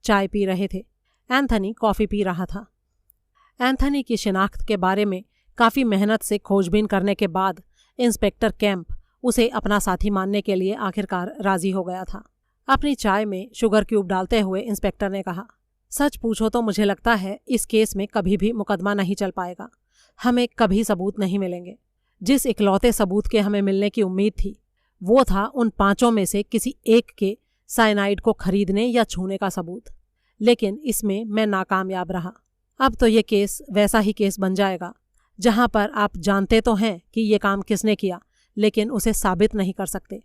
चाय पी रहे थे। एंथनी कॉफ़ी पी रहा था। एंथनी की शिनाख्त के बारे में काफ़ी मेहनत से खोजबीन करने के बाद इंस्पेक्टर केम्प उसे अपना साथी मानने के लिए आखिरकार राजी हो गया था। अपनी चाय में शुगर क्यूब डालते हुए इंस्पेक्टर ने कहा, सच पूछो तो मुझे लगता है इस केस में कभी भी मुकदमा नहीं चल पाएगा। हमें कभी सबूत नहीं मिलेंगे। जिस इकलौते सबूत के हमें मिलने की उम्मीद थी वो था उन 5 में से किसी एक के साइनाइड को खरीदने या छूने का सबूत, लेकिन इसमें मैं नाकामयाब रहा। अब तो ये केस वैसा ही केस बन जाएगा जहां पर आप जानते तो हैं कि ये काम किसने किया, लेकिन उसे साबित नहीं कर सकते।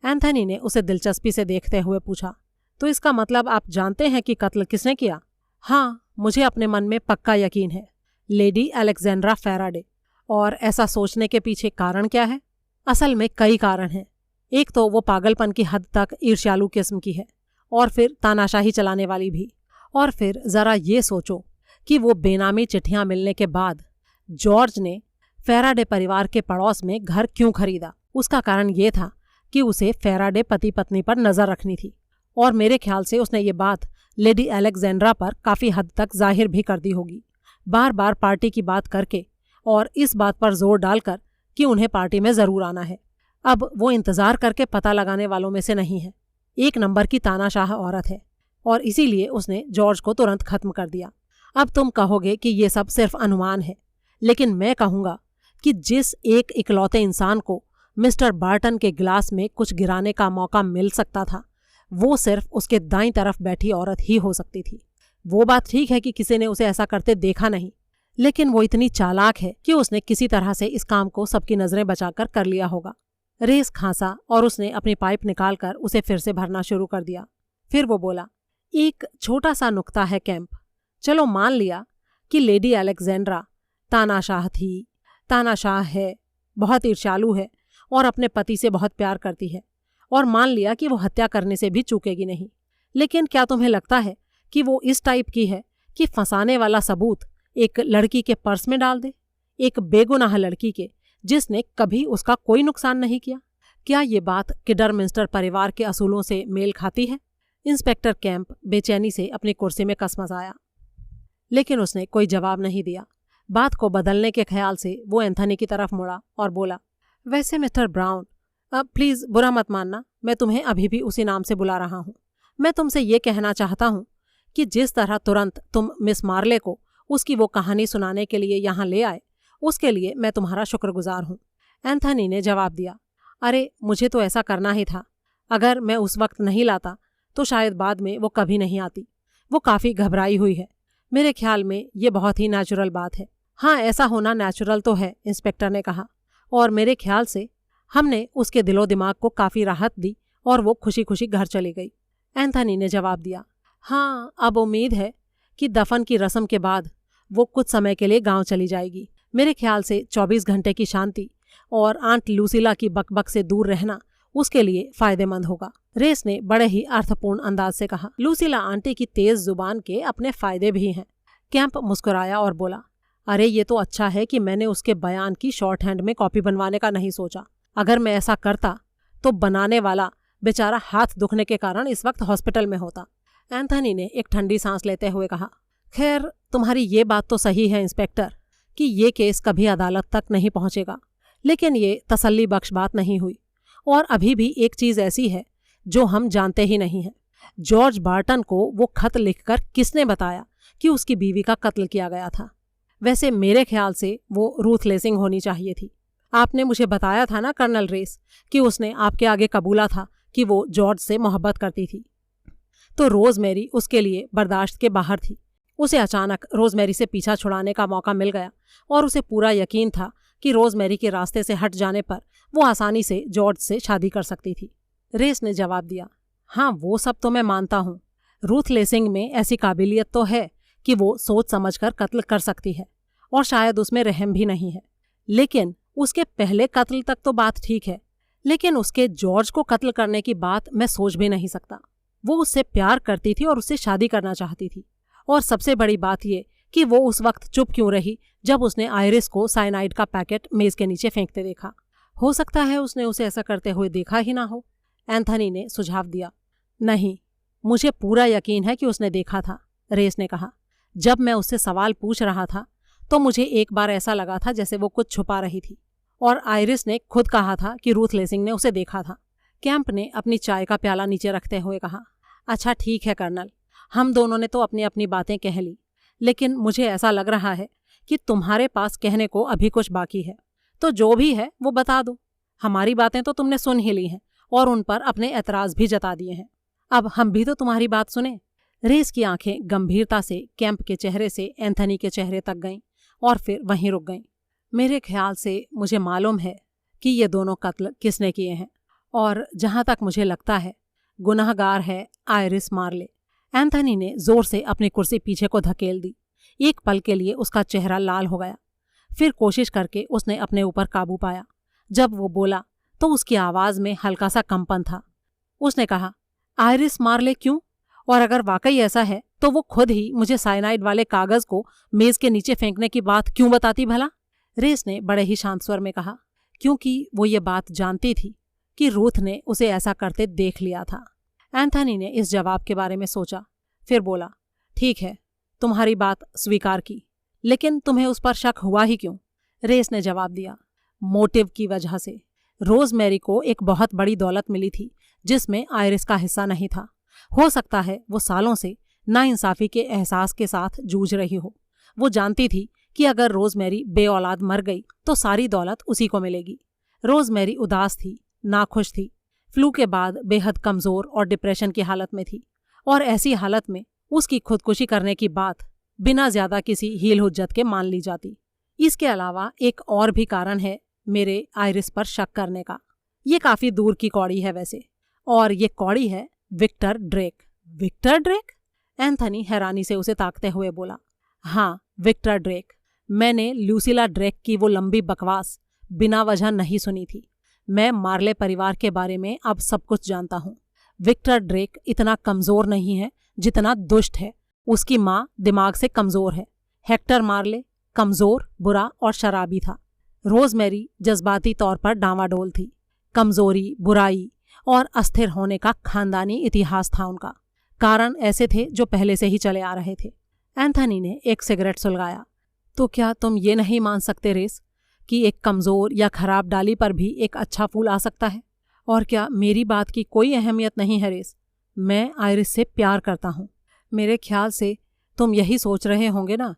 एंथनी ने उसे दिलचस्पी से देखते हुए पूछा, तो इसका मतलब आप जानते हैं कि कत्ल किसने किया? हाँ, मुझे अपने मन में पक्का यकीन है, लेडी अलेक्जेंड्रा फैराडे। और ऐसा सोचने के पीछे कारण क्या है? असल में कई कारण हैं। एक तो वो पागलपन की हद तक ईर्ष्यालु किस्म की है, और फिर तानाशाही चलाने वाली भी। और फिर ज़रा ये सोचो कि वो बेनामी चिट्ठियाँ मिलने के बाद जॉर्ज ने फैराडे परिवार के पड़ोस में घर क्यों खरीदा? उसका कारण ये था कि उसे फैराडे पति पत्नी पर नज़र रखनी थी, और मेरे ख्याल से उसने ये बात लेडी अलेक्जेंड्रा पर काफ़ी हद तक जाहिर भी कर दी होगी, बार बार पार्टी की बात करके और इस बात पर जोर डालकर कि उन्हें पार्टी में ज़रूर आना है। अब वो इंतज़ार करके पता लगाने वालों में से नहीं है, एक नंबर की तानाशाह औरत है, और इसीलिए उसने जॉर्ज को तुरंत खत्म कर दिया। अब तुम कहोगे कि ये सब सिर्फ अनुमान है, लेकिन मैं कहूँगा कि जिस एक इकलौते इंसान को मिस्टर बार्टन के गिलास में कुछ गिराने का मौका मिल सकता था, वो सिर्फ उसके दाईं तरफ बैठी औरत ही हो सकती थी। वो बात ठीक है कि किसी ने उसे ऐसा करते देखा नहीं, लेकिन वो इतनी चालाक है कि उसने किसी तरह से इस काम को सबकी नज़रें बचाकर कर लिया होगा। रेस खांसा और उसने अपनी पाइप निकालकर उसे फिर से भरना शुरू कर दिया। फिर वो बोला, एक छोटा सा नुक्ता है केम्प। चलो मान लिया कि लेडी अलेक्जेंड्रा तानाशाह थी, तानाशाह है, बहुत ईर्ष्यालु है और अपने पति से बहुत प्यार करती है, और मान लिया कि वो हत्या करने से भी चूकेगी नहीं। लेकिन क्या तुम्हें लगता है कि वो इस टाइप की है कि फंसाने वाला सबूत एक लड़की के पर्स में डाल दे, एक बेगुनाह लड़की के जिसने कभी उसका कोई नुकसान नहीं किया? क्या ये बात किडरमिंस्टर परिवार के असूलों से मेल खाती है? इंस्पेक्टर केम्प बेचैनी से अपनी कुर्सी में कसमसाया, लेकिन उसने कोई जवाब नहीं दिया। बात को बदलने के ख्याल से वो एंथनी की तरफ मुड़ा और बोला, वैसे मिस्टर ब्राउन, प्लीज़ बुरा मत मानना, मैं तुम्हें अभी भी उसी नाम से बुला रहा हूँ। मैं तुमसे ये कहना चाहता हूँ कि जिस तरह तुरंत तुम मिस मार्ले को उसकी वो कहानी सुनाने के लिए यहाँ ले आए, उसके लिए मैं तुम्हारा शुक्रगुजार हूँ। एंथनी ने जवाब दिया, अरे मुझे तो ऐसा करना ही था। अगर मैं उस वक्त नहीं लाता तो शायद बाद में वो कभी नहीं आती। वो काफ़ी घबराई हुई है। मेरे ख्याल में ये बहुत ही नेचुरल बात है। हाँ, ऐसा होना नेचुरल तो है, इंस्पेक्टर ने कहा, और मेरे ख्याल से हमने उसके दिलो दिमाग को काफ़ी राहत दी और वो खुशी खुशी घर चली गई। एंथनी ने जवाब दिया, हाँ, अब उम्मीद है कि दफन की रस्म के बाद वो कुछ समय के लिए गांव चली जाएगी। मेरे ख्याल से 24 घंटे की शांति और आंट लूसिला की बकबक से दूर रहना उसके लिए फायदेमंद होगा। रेस ने बड़े ही अर्थपूर्ण अंदाज से कहा, लूसिला आंटी की तेज जुबान के अपने फायदे भी हैं। कैंप मुस्कुराया और बोला, अरे ये तो अच्छा है कि मैंने उसके बयान की शॉर्ट हैंड में कॉपी बनवाने का नहीं सोचा। अगर मैं ऐसा करता तो बनाने वाला बेचारा हाथ दुखने के कारण इस वक्त हॉस्पिटल में होता। एंथनी ने एक ठंडी सांस लेते हुए कहा, खैर तुम्हारी ये बात तो सही है इंस्पेक्टर कि ये केस कभी अदालत तक नहीं पहुंचेगा, लेकिन ये तसल्ली बख्श बात नहीं हुई। और अभी भी एक चीज़ ऐसी है जो हम जानते ही नहीं हैं, जॉर्ज बार्टन को वो खत लिखकर किसने बताया कि उसकी बीवी का कत्ल किया गया था? वैसे मेरे ख्याल से वो रूथ लेसिंग होनी चाहिए थी। आपने मुझे बताया था ना कर्नल रेस कि उसने आपके आगे कबूला था कि वो जॉर्ज से मोहब्बत करती थी। तो रोज़मेरी उसके लिए बर्दाश्त के बाहर थी। उसे अचानक रोज़मेरी से पीछा छुड़ाने का मौका मिल गया और उसे पूरा यकीन था कि रोज़मेरी के रास्ते से हट जाने पर वो आसानी से जॉर्ज से शादी कर सकती थी। रेस ने जवाब दिया, हाँ वो सब तो मैं मानता हूँ। रूथ लेसिंग में ऐसी काबिलियत तो है कि वो सोच समझकर कत्ल कर सकती है और शायद उसमें रहम भी नहीं है। लेकिन उसके पहले कत्ल तक तो बात ठीक है, लेकिन उसके जॉर्ज को कत्ल करने की बात मैं सोच भी नहीं सकता। वो उससे प्यार करती थी और उससे शादी करना चाहती थी। और सबसे बड़ी बात ये कि वो उस वक्त चुप क्यों रही जब उसने आयरिस को साइनाइड का पैकेट मेज के नीचे फेंकते देखा। हो सकता है उसने उसे ऐसा करते हुए देखा ही ना हो। एंथनी ने सुझाव दिया। नहीं, मुझे पूरा यकीन है कि उसने देखा था, रेस ने कहा। जब मैं उससे सवाल पूछ रहा था तो मुझे एक बार ऐसा लगा था जैसे वो कुछ छुपा रही थी, और आयरिस ने खुद कहा था कि रूथ लेसिंग ने उसे देखा था। कैंप ने अपनी चाय का प्याला नीचे रखते हुए कहा, अच्छा ठीक है कर्नल, हम दोनों ने तो अपनी अपनी बातें कह ली, लेकिन मुझे ऐसा लग रहा है कि तुम्हारे पास कहने को अभी कुछ बाकी है। तो जो भी है वो बता दो। हमारी बातें तो तुमने सुन ही ली हैं और उन पर अपने एतराज भी जता दिए हैं। अब हम भी तो तुम्हारी बात सुने। रेस की आंखें गंभीरता से कैंप के चेहरे से एंथनी के चेहरे तक गईं और फिर वहीं रुक गईं। मेरे ख्याल से मुझे मालूम है कि ये दोनों कत्ल किसने किए हैं, और जहां तक मुझे लगता है गुनाहगार है आयरिस मार्ले। एंथनी ने जोर से अपनी कुर्सी पीछे को धकेल दी। एक पल के लिए उसका चेहरा लाल हो गया, फिर कोशिश करके उसने अपने ऊपर काबू पाया। जब वो बोला तो उसकी आवाज में हल्का सा कंपन था। उसने कहा, आयरिस मार्ले क्यों? और अगर वाकई ऐसा है तो वो खुद ही मुझे साइनाइड वाले कागज को मेज के नीचे फेंकने की बात क्यों बताती भला? रेस ने बड़े ही शांत स्वर में कहा, क्योंकि वो ये बात जानती थी कि रूथ ने उसे ऐसा करते देख लिया था। एंथनी ने इस जवाब के बारे में सोचा, फिर बोला, ठीक है, तुम्हारी बात स्वीकार की, लेकिन तुम्हें उस पर शक हुआ ही क्यों? रेस ने जवाब दिया, मोटिव की वजह से। रोजमेरी को एक बहुत बड़ी दौलत मिली थी जिसमें आयरिस का हिस्सा नहीं था। हो सकता है वो सालों से नाइंसाफी के एहसास के साथ जूझ रही हो। वो जानती थी कि अगर रोजमेरी बेऔलाद मर गई तो सारी दौलत उसी को मिलेगी। रोजमेरी उदास थी, नाखुश थी, फ्लू के बाद बेहद कमजोर और डिप्रेशन की हालत में थी, और ऐसी हालत में उसकी खुदकुशी करने की बात बिना ज्यादा किसी हील हुज्जत के मान ली जाती। इसके अलावा एक और भी कारण है मेरे आयरिस पर शक करने का। ये काफी दूर की कौड़ी है वैसे, और ये कौड़ी है Victor Drake. Victor Drake? Anthony हैरानी से उसे ताकते हुए बोला, हाँ, विक्टर ड्रेक। मैंने ल्यूसिला ड्रेक की वो लंबी बकवास बिना वजह नहीं सुनी थी। मैं मार्ले परिवार के बारे में अब सब कुछ जानता हूँ। विक्टर ड्रेक इतना कमजोर नहीं है जितना दुष्ट है। उसकी माँ दिमाग से कमजोर है। हेक्टर मार्ले कमजोर, बुरा और शराबी था। रोजमेरी जज्बाती तौर पर डांवाडोल थी। कमजोरी, बुराई और अस्थिर होने का खानदानी इतिहास था उनका। कारण ऐसे थे जो पहले से ही चले आ रहे थे। एंथनी ने एक सिगरेट सुलगाया। तो क्या तुम ये नहीं मान सकते रेस कि एक कमजोर या खराब डाली पर भी एक अच्छा फूल आ सकता है? और क्या मेरी बात की कोई अहमियत नहीं है रेस? मैं आयरिस से प्यार करता हूँ। मेरे ख्याल से तुम यही सोच रहे होंगे ना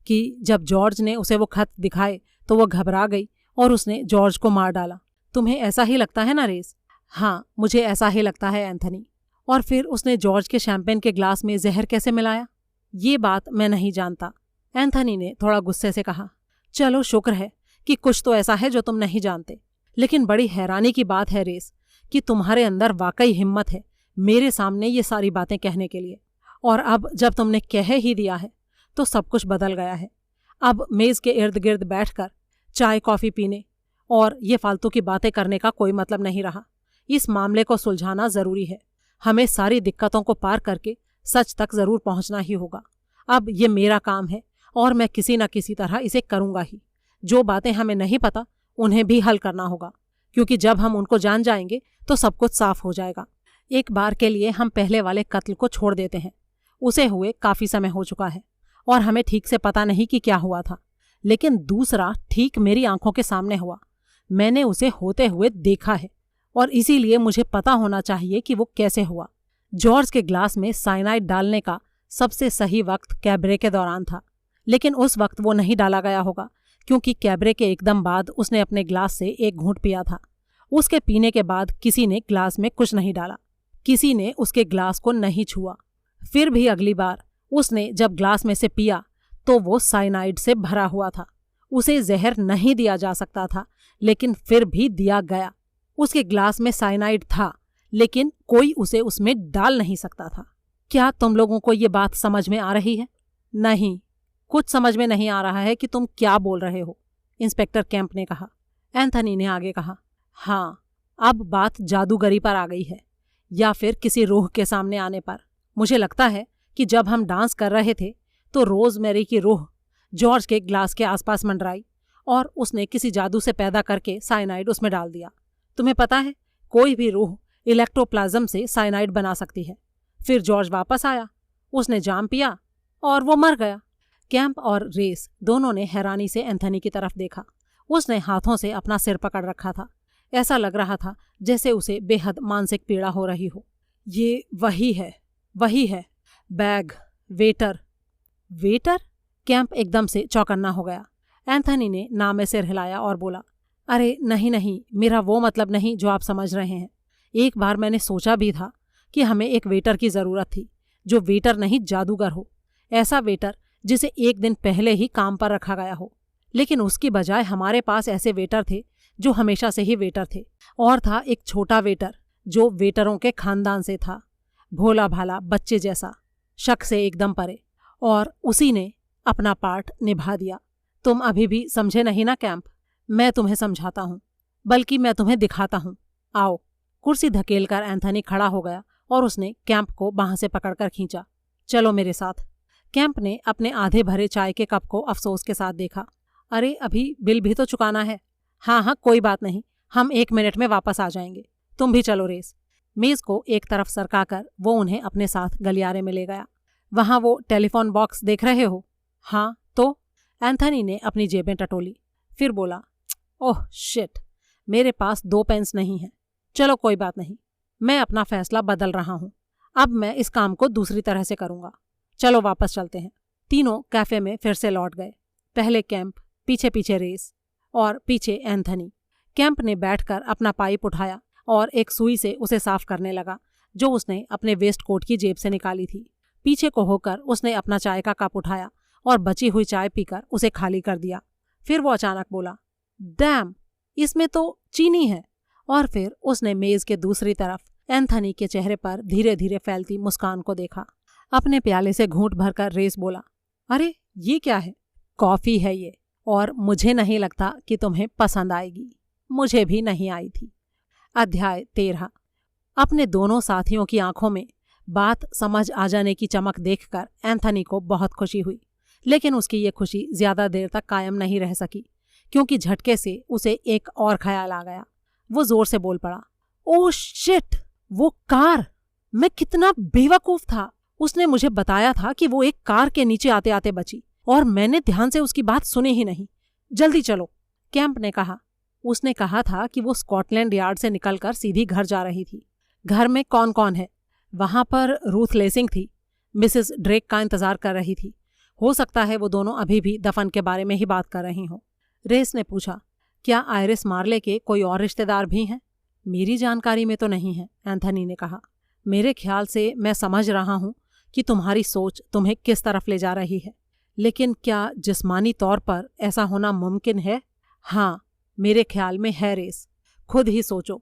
कि जब जॉर्ज ने उसे वो खत दिखाए तो वो घबरा गई और उसने जॉर्ज को मार डाला। तुम्हें ऐसा ही लगता है ना रेस? हाँ, मुझे ऐसा ही लगता है एंथनी। और फिर उसने जॉर्ज के शैंपेन के ग्लास में जहर कैसे मिलाया? ये बात मैं नहीं जानता, एंथनी ने थोड़ा गुस्से से कहा। चलो, शुक्र है कि कुछ तो ऐसा है जो तुम नहीं जानते। लेकिन बड़ी हैरानी की बात है रेस कि तुम्हारे अंदर वाकई हिम्मत है मेरे सामने ये सारी बातें कहने के लिए। और अब जब तुमने कह ही दिया है तो सब कुछ बदल गया है। अब मेज के इर्द गिर्द बैठकर चाय कॉफी पीने और ये फालतू की बातें करने का कोई मतलब नहीं रहा। इस मामले को सुलझाना जरूरी है। हमें सारी दिक्कतों को पार करके सच तक जरूर पहुंचना ही होगा। अब ये मेरा काम है और मैं किसी न किसी तरह इसे करूंगा ही। जो बातें हमें नहीं पता उन्हें भी हल करना होगा, क्योंकि जब हम उनको जान जाएंगे तो सब कुछ साफ हो जाएगा। एक बार के लिए हम पहले वाले कत्ल को छोड़ देते हैं। उसे हुए काफी समय हो चुका है और हमें ठीक से पता नहीं कि क्या हुआ था, लेकिन दूसरा ठीक मेरी आंखों के सामने हुआ। मैंने उसे होते हुए देखा है और इसीलिए मुझे पता होना चाहिए कि वो कैसे हुआ। जॉर्ज के ग्लास में साइनाइड डालने का सबसे सही वक्त कैबरे के दौरान था, लेकिन उस वक्त वो नहीं डाला गया होगा क्योंकि कैबरे के एकदम बाद उसने अपने ग्लास से एक घूंट पिया था। उसके पीने के बाद किसी ने ग्लास में कुछ नहीं डाला, किसी ने उसके ग्लास को नहीं छुआ। फिर भी अगली बार उसने जब ग्लास में से पिया तो वो साइनाइड से भरा हुआ था। उसे जहर नहीं दिया जा सकता था, लेकिन फिर भी दिया गया। उसके ग्लास में साइनाइड था, लेकिन कोई उसे उसमें डाल नहीं सकता था। क्या तुम लोगों को ये बात समझ में आ रही है? नहीं, कुछ समझ में नहीं आ रहा है कि तुम क्या बोल रहे हो, इंस्पेक्टर कैंप ने कहा। एंथनी ने आगे कहा, हाँ, अब बात जादूगरी पर आ गई है, या फिर किसी रूह के सामने आने पर। मुझे लगता है कि जब हम डांस कर रहे थे तो रोजमेरी की रूह जॉर्ज के ग्लास के आसपास मंडराई और उसने किसी जादू से पैदा करके साइनाइड उसमें डाल दिया। तुम्हें पता है, कोई भी रूह इलेक्ट्रोप्लाज्म से साइनाइड बना सकती है। फिर जॉर्ज वापस आया, उसने जाम पिया और वो मर गया। कैंप और रेस दोनों ने हैरानी से एंथनी की तरफ देखा। उसने हाथों से अपना सिर पकड़ रखा था। ऐसा लग रहा था जैसे उसे बेहद मानसिक पीड़ा हो रही हो। ये वही है। Bag, waiter. वेटर? कैंप एकदम से चौकन्ना हो गया। एंथनी ने ना में सिर हिलाया और बोला, अरे नहीं, मेरा वो मतलब नहीं जो आप समझ रहे हैं। एक बार मैंने सोचा भी था कि हमें एक वेटर की ज़रूरत थी, जो वेटर नहीं जादूगर हो। ऐसा वेटर जिसे एक दिन पहले ही काम पर रखा गया हो। लेकिन उसकी बजाय हमारे पास ऐसे वेटर थे जो हमेशा से ही वेटर थे। और था एक छोटा वेटर जो वेटरों के खानदान से था, भोला भाला बच्चे जैसा, शक से एकदम परे, और उसी ने अपना पार्ट निभा दिया। तुम अभी भी समझे नहीं ना कैंप? मैं तुम्हें समझाता हूँ, बल्कि मैं तुम्हें दिखाता हूँ। आओ। कुर्सी धकेलकर एंथनी खड़ा हो गया और उसने कैंप को बांह से पकड़कर खींचा। चलो मेरे साथ। कैंप ने अपने आधे भरे चाय के कप को अफसोस के साथ देखा। अरे अभी बिल भी तो चुकाना है। हाँ, कोई बात नहीं, हम 1 मिनट में वापस आ जाएंगे। तुम भी चलो रेस। मेज को एक तरफ सरकाकर वो उन्हें अपने साथ गलियारे में ले गया। वहां वो टेलीफोन बॉक्स देख रहे हो? हाँ तो? एंथनी ने अपनी जेबें टटोली, फिर बोला, ओह शिट, मेरे पास 2 पेंस नहीं हैं। चलो कोई बात नहीं, मैं अपना फैसला बदल रहा हूँ। अब मैं इस काम को दूसरी तरह से करूँगा। चलो वापस चलते हैं। तीनों कैफे में फिर से लौट गए। पहले कैंप, पीछे पीछे रेस और पीछे एंथनी। कैंप ने बैठकर अपना पाइप उठाया और एक सुई से उसे साफ करने लगा, जो उसने अपने वेस्ट कोट की जेब से निकाली थी। पीछे को होकर उसने अपना चाय का कप उठाया और बची हुई चाय पीकर उसे खाली कर दिया। फिर वो अचानक बोला, डैम, इसमें तो चीनी है। और फिर उसने मेज के दूसरी तरफ एंथनी के चेहरे पर धीरे धीरे फैलती मुस्कान को देखा। अपने प्याले से घूंट भरकर रेस बोला, अरे ये क्या है? कॉफी है ये, और मुझे नहीं लगता कि तुम्हें पसंद आएगी। मुझे भी नहीं आई थी। अध्याय 13। अपने दोनों साथियों की आंखों में बात समझ आ जाने की चमक देखकर एंथनी को बहुत खुशी हुई। लेकिन उसकी ये खुशी ज्यादा देर तक कायम नहीं रह सकी, क्योंकि झटके से उसे एक और ख्याल आ गया। वो जोर से बोल पड़ा, ओह शिट, वो कार! मैं कितना बेवकूफ था। उसने मुझे बताया था कि वो एक कार के नीचे आते आते बची, और मैंने ध्यान से उसकी बात सुनी ही नहीं। जल्दी चलो, कैंप ने कहा। उसने कहा था कि वो स्कॉटलैंड यार्ड से निकलकर सीधी घर जा रही थी। घर में कौन कौन है? वहां पर रूथ लेसिंग थी, मिसेस ड्रेक का इंतजार कर रही थी। हो सकता है वो दोनों अभी भी दफन के बारे में ही बात कर रही हों। रेस ने पूछा, क्या आयरिस मार्ले के कोई और रिश्तेदार भी हैं? मेरी जानकारी में तो नहीं है, एंथनी ने कहा। मेरे ख्याल से मैं समझ रहा हूं कि तुम्हारी सोच तुम्हें किस तरफ ले जा रही है, लेकिन क्या जिस्मानी तौर पर ऐसा होना मुमकिन है? हाँ, मेरे ख्याल में है रेस। खुद ही सोचो,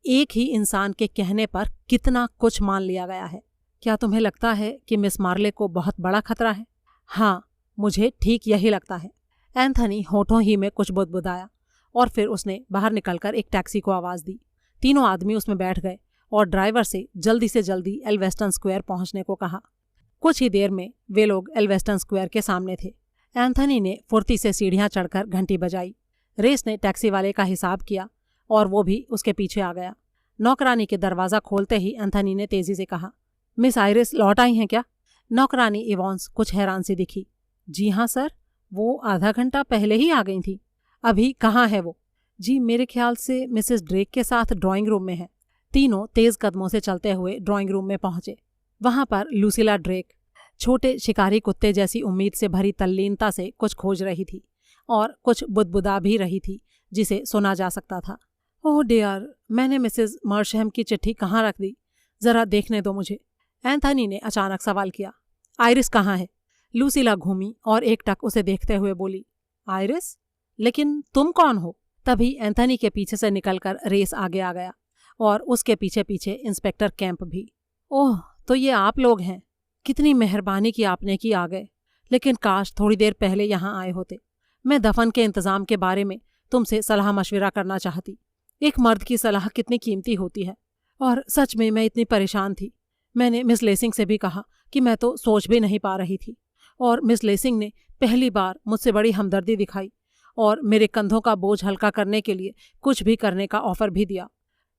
एक ही इंसान के कहने पर कितना कुछ मान लिया गया है। क्या तुम्हें लगता है कि मिस मार्ले को बहुत बड़ा खतरा है? हाँ, मुझे ठीक यही लगता है। एंथनी होठों ही में कुछ बुदबुदाया और फिर उसने बाहर निकलकर एक टैक्सी को आवाज़ दी। तीनों आदमी उसमें बैठ गए और ड्राइवर से जल्दी एल्वेस्टन स्क्वायर पहुंचने को कहा। कुछ ही देर में वे लोग एल्वेस्टन स्क्वायर के सामने थे। एंथनी ने फुर्ती से सीढ़ियां चढ़कर घंटी बजाई। रेस ने टैक्सी वाले का हिसाब किया और वो भी उसके पीछे आ गया। नौकरानी के दरवाज़ा खोलते ही एंथनी ने तेजी से कहा, मिस आयरिस लौट आई हैं क्या? नौकरानी इवॉन्स कुछ हैरान सी दिखी। जी हाँ सर, वो आधा घंटा पहले ही आ गई थी। अभी कहाँ है वो? जी, मेरे ख्याल से मिसेस ड्रेक के साथ ड्राइंग रूम में है। तीनों तेज कदमों से चलते हुए ड्राइंग रूम में पहुंचे। वहां पर लूसिला ड्रेक छोटे शिकारी कुत्ते जैसी उम्मीद से भरी तल्लीनता से कुछ खोज रही थी और कुछ बुदबुदा भी रही थी जिसे सुना जा सकता था। ओह डियर, मैंने मिसेस मर्शहम की चिट्ठी कहाँ रख दी? जरा देखने दो मुझे। एंथनी ने अचानक सवाल किया। आयरिस कहाँ है? लूसिला घूमी और एकटक उसे देखते हुए बोली, आयरिस? लेकिन तुम कौन हो? तभी एंथनी के पीछे से निकलकर रेस आगे आ गया और उसके पीछे पीछे इंस्पेक्टर कैंप भी। ओह, तो ये आप लोग हैं। कितनी मेहरबानी की आपने कि आ गए, लेकिन काश थोड़ी देर पहले यहाँ आए होते। मैं दफन के इंतजाम के बारे में तुमसे सलाह मशविरा करना चाहती। एक मर्द की सलाह कितनी कीमती होती है, और सच में मैं इतनी परेशान थी। मैंने मिस लेसिंग से भी कहा कि मैं तो सोच भी नहीं पा रही थी, और मिस लेसिंग ने पहली बार मुझसे बड़ी हमदर्दी दिखाई और मेरे कंधों का बोझ हल्का करने के लिए कुछ भी करने का ऑफर भी दिया।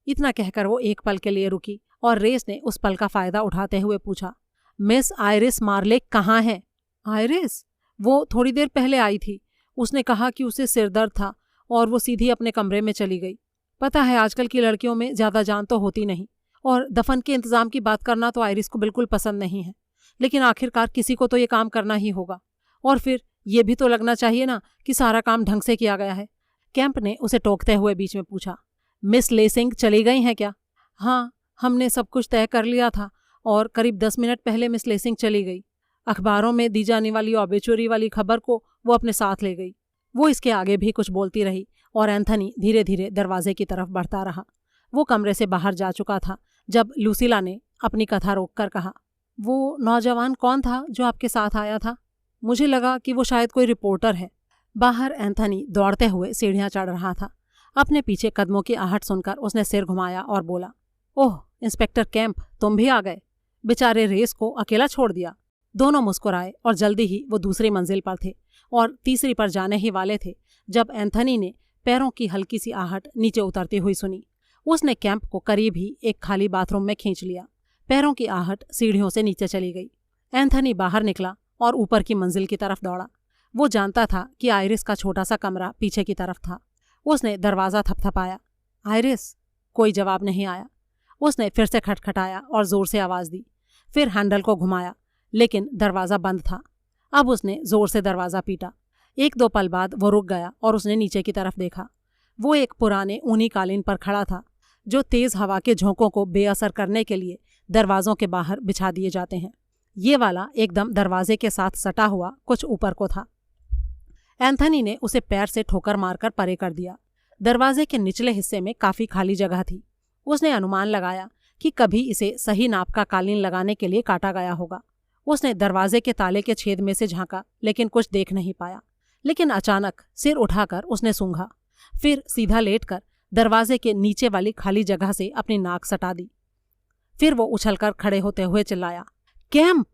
इतना कहकर वो एक पल के लिए रुकी और रेस ने उस पल का फायदा उठाते हुए पूछा, मिस आइरिस मार्ले कहाँ है? आइरिस? वो थोड़ी देर पहले आई थी। उसने कहा कि उसे सिरदर्द था और वो सीधी अपने कमरे में चली गई। पता है आजकल की लड़कियों में ज्यादा जान तो होती नहीं, और दफन के इंतजाम की बात करना तो आइरिस को बिल्कुल पसंद नहीं है, लेकिन आखिरकार किसी को तो ये काम करना ही होगा, और फिर ये भी तो लगना चाहिए ना कि सारा काम ढंग से किया गया है। कैंप ने उसे टोकते हुए बीच में पूछा, मिस लेसिंग चली गई हैं क्या? हाँ, हमने सब कुछ तय कर लिया था और करीब 10 मिनट पहले मिस लेसिंग चली गई। अखबारों में दी जाने वाली ऑबिचुरी वाली खबर को वो अपने साथ ले गई। वो इसके आगे भी कुछ बोलती रही और एंथनी धीरे धीरे दरवाजे की तरफ बढ़ता रहा। वो कमरे से बाहर जा चुका था जब लूसीला ने अपनी कथा रोककर कहा, वो नौजवान कौन था जो आपके साथ आया था? मुझे लगा कि वो शायद कोई रिपोर्टर है। बाहर एंथनी दौड़ते हुए सीढ़ियां चढ़ रहा था। अपने पीछे कदमों की आहट सुनकर उसने सिर घुमाया और बोला, ओह इंस्पेक्टर कैंप, तुम भी आ गए। बेचारे रेस को अकेला छोड़ दिया। दोनों मुस्कुराए और जल्दी ही वो दूसरी मंजिल पर थे और तीसरी पर जाने ही वाले थे जब एंथनी ने पैरों की हल्की सी आहट नीचे उतरती हुई सुनी। उसने कैंप को करीब ही एक खाली बाथरूम में खींच लिया। पैरों की आहट सीढ़ियों से नीचे चली गई। एंथनी बाहर निकला और ऊपर की मंजिल की तरफ दौड़ा। वो जानता था कि आइरिस का छोटा सा कमरा पीछे की तरफ था। उसने दरवाज़ा थपथपाया। आइरिस? कोई जवाब नहीं आया। उसने फिर से खटखटाया और जोर से आवाज़ दी। फिर हैंडल को घुमाया, लेकिन दरवाज़ा बंद था। अब उसने जोर से दरवाज़ा पीटा। 1-2 पल बाद वो रुक गया और उसने नीचे की तरफ देखा। वो एक पुराने ऊनी कालीन पर खड़ा था जो तेज़ हवा के झोंकों को बेअसर करने के लिए दरवाज़ों के बाहर बिछा दिए जाते हैं। ये वाला एकदम दरवाजे के साथ सटा हुआ कुछ ऊपर को था। एंथनी ने उसे पैर से ठोकर मारकर परे कर दिया। दरवाजे के निचले हिस्से में काफ़ी खाली जगह थी। उसने अनुमान लगाया कि कभी इसे सही नाप का कालीन लगाने के लिए काटा गया होगा। उसने दरवाजे के ताले के छेद में से झांका, लेकिन कुछ देख नहीं पाया। लेकिन अचानक सिर उठाकर उसने सूंघा, फिर सीधा लेटकर दरवाजे के नीचे वाली खाली जगह से अपनी नाक सटा दी। फिर वो उछलकर खड़े होते हुए चिल्लाया, कैंप!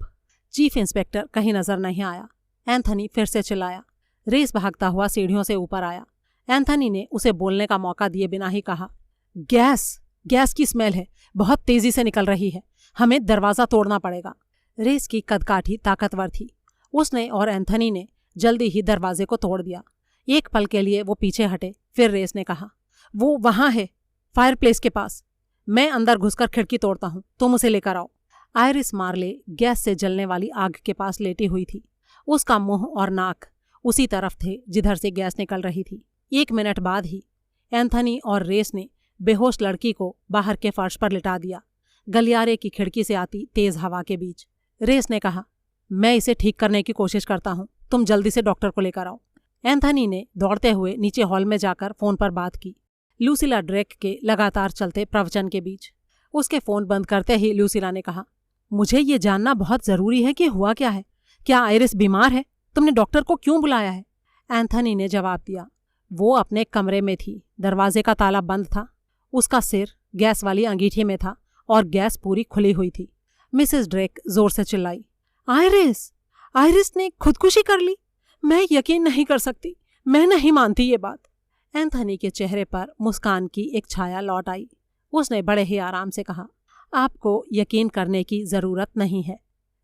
चीफ इंस्पेक्टर कहीं नजर नहीं आया। एंथनी फिर से चिल्लाया। रेस भागता हुआ सीढ़ियों से ऊपर आया। एंथनी ने उसे बोलने का मौका दिए बिना ही कहा, गैस की स्मेल है, बहुत तेजी से निकल रही है, हमें दरवाज़ा तोड़ना पड़ेगा। रेस की कदकाठी ताकतवर थी। उसने और एंथनी ने जल्दी ही दरवाजे को तोड़ दिया। एक पल के लिए वो पीछे हटे। फिर रेस ने कहा, वो वहाँ है, फायरप्लेस के पास। मैं अंदर घुसकर खिड़की तोड़ता हूँ, तुम उसे लेकर आओ। आइरिस मार्ले गैस से जलने वाली आग के पास लेटी हुई थी। उसका मुंह और नाक उसी तरफ थे जिधर से गैस निकल रही थी। 1 मिनट बाद ही एंथनी और रेस ने बेहोश लड़की को बाहर के फर्श पर लिटा दिया, गलियारे की खिड़की से आती तेज हवा के बीच। रेस ने कहा, मैं इसे ठीक करने की कोशिश करता हूँ, तुम जल्दी से डॉक्टर को लेकर आओ। एंथनी ने दौड़ते हुए नीचे हॉल में जाकर फ़ोन पर बात की, लूसीला ड्रेक के लगातार चलते प्रवचन के बीच। उसके फ़ोन बंद करते ही लूसीला ने कहा, मुझे ये जानना बहुत ज़रूरी है कि हुआ क्या है। क्या आइरिस बीमार है? तुमने डॉक्टर को क्यों बुलाया है? एंथनी ने जवाब दिया, वो अपने कमरे में थी, दरवाजे का ताला बंद था, उसका सिर गैस वाली अंगीठी में था और गैस पूरी खुली हुई थी। मिसेस ड्रेक जोर से चिल्लाई, आइरिस ने खुदकुशी कर ली? मैं यकीन नहीं कर सकती, मैं नहीं मानती ये बात। एंथनी के चेहरे पर मुस्कान की एक छाया लौट आई। उसने बड़े ही आराम से कहा, आपको यकीन करने की ज़रूरत नहीं है,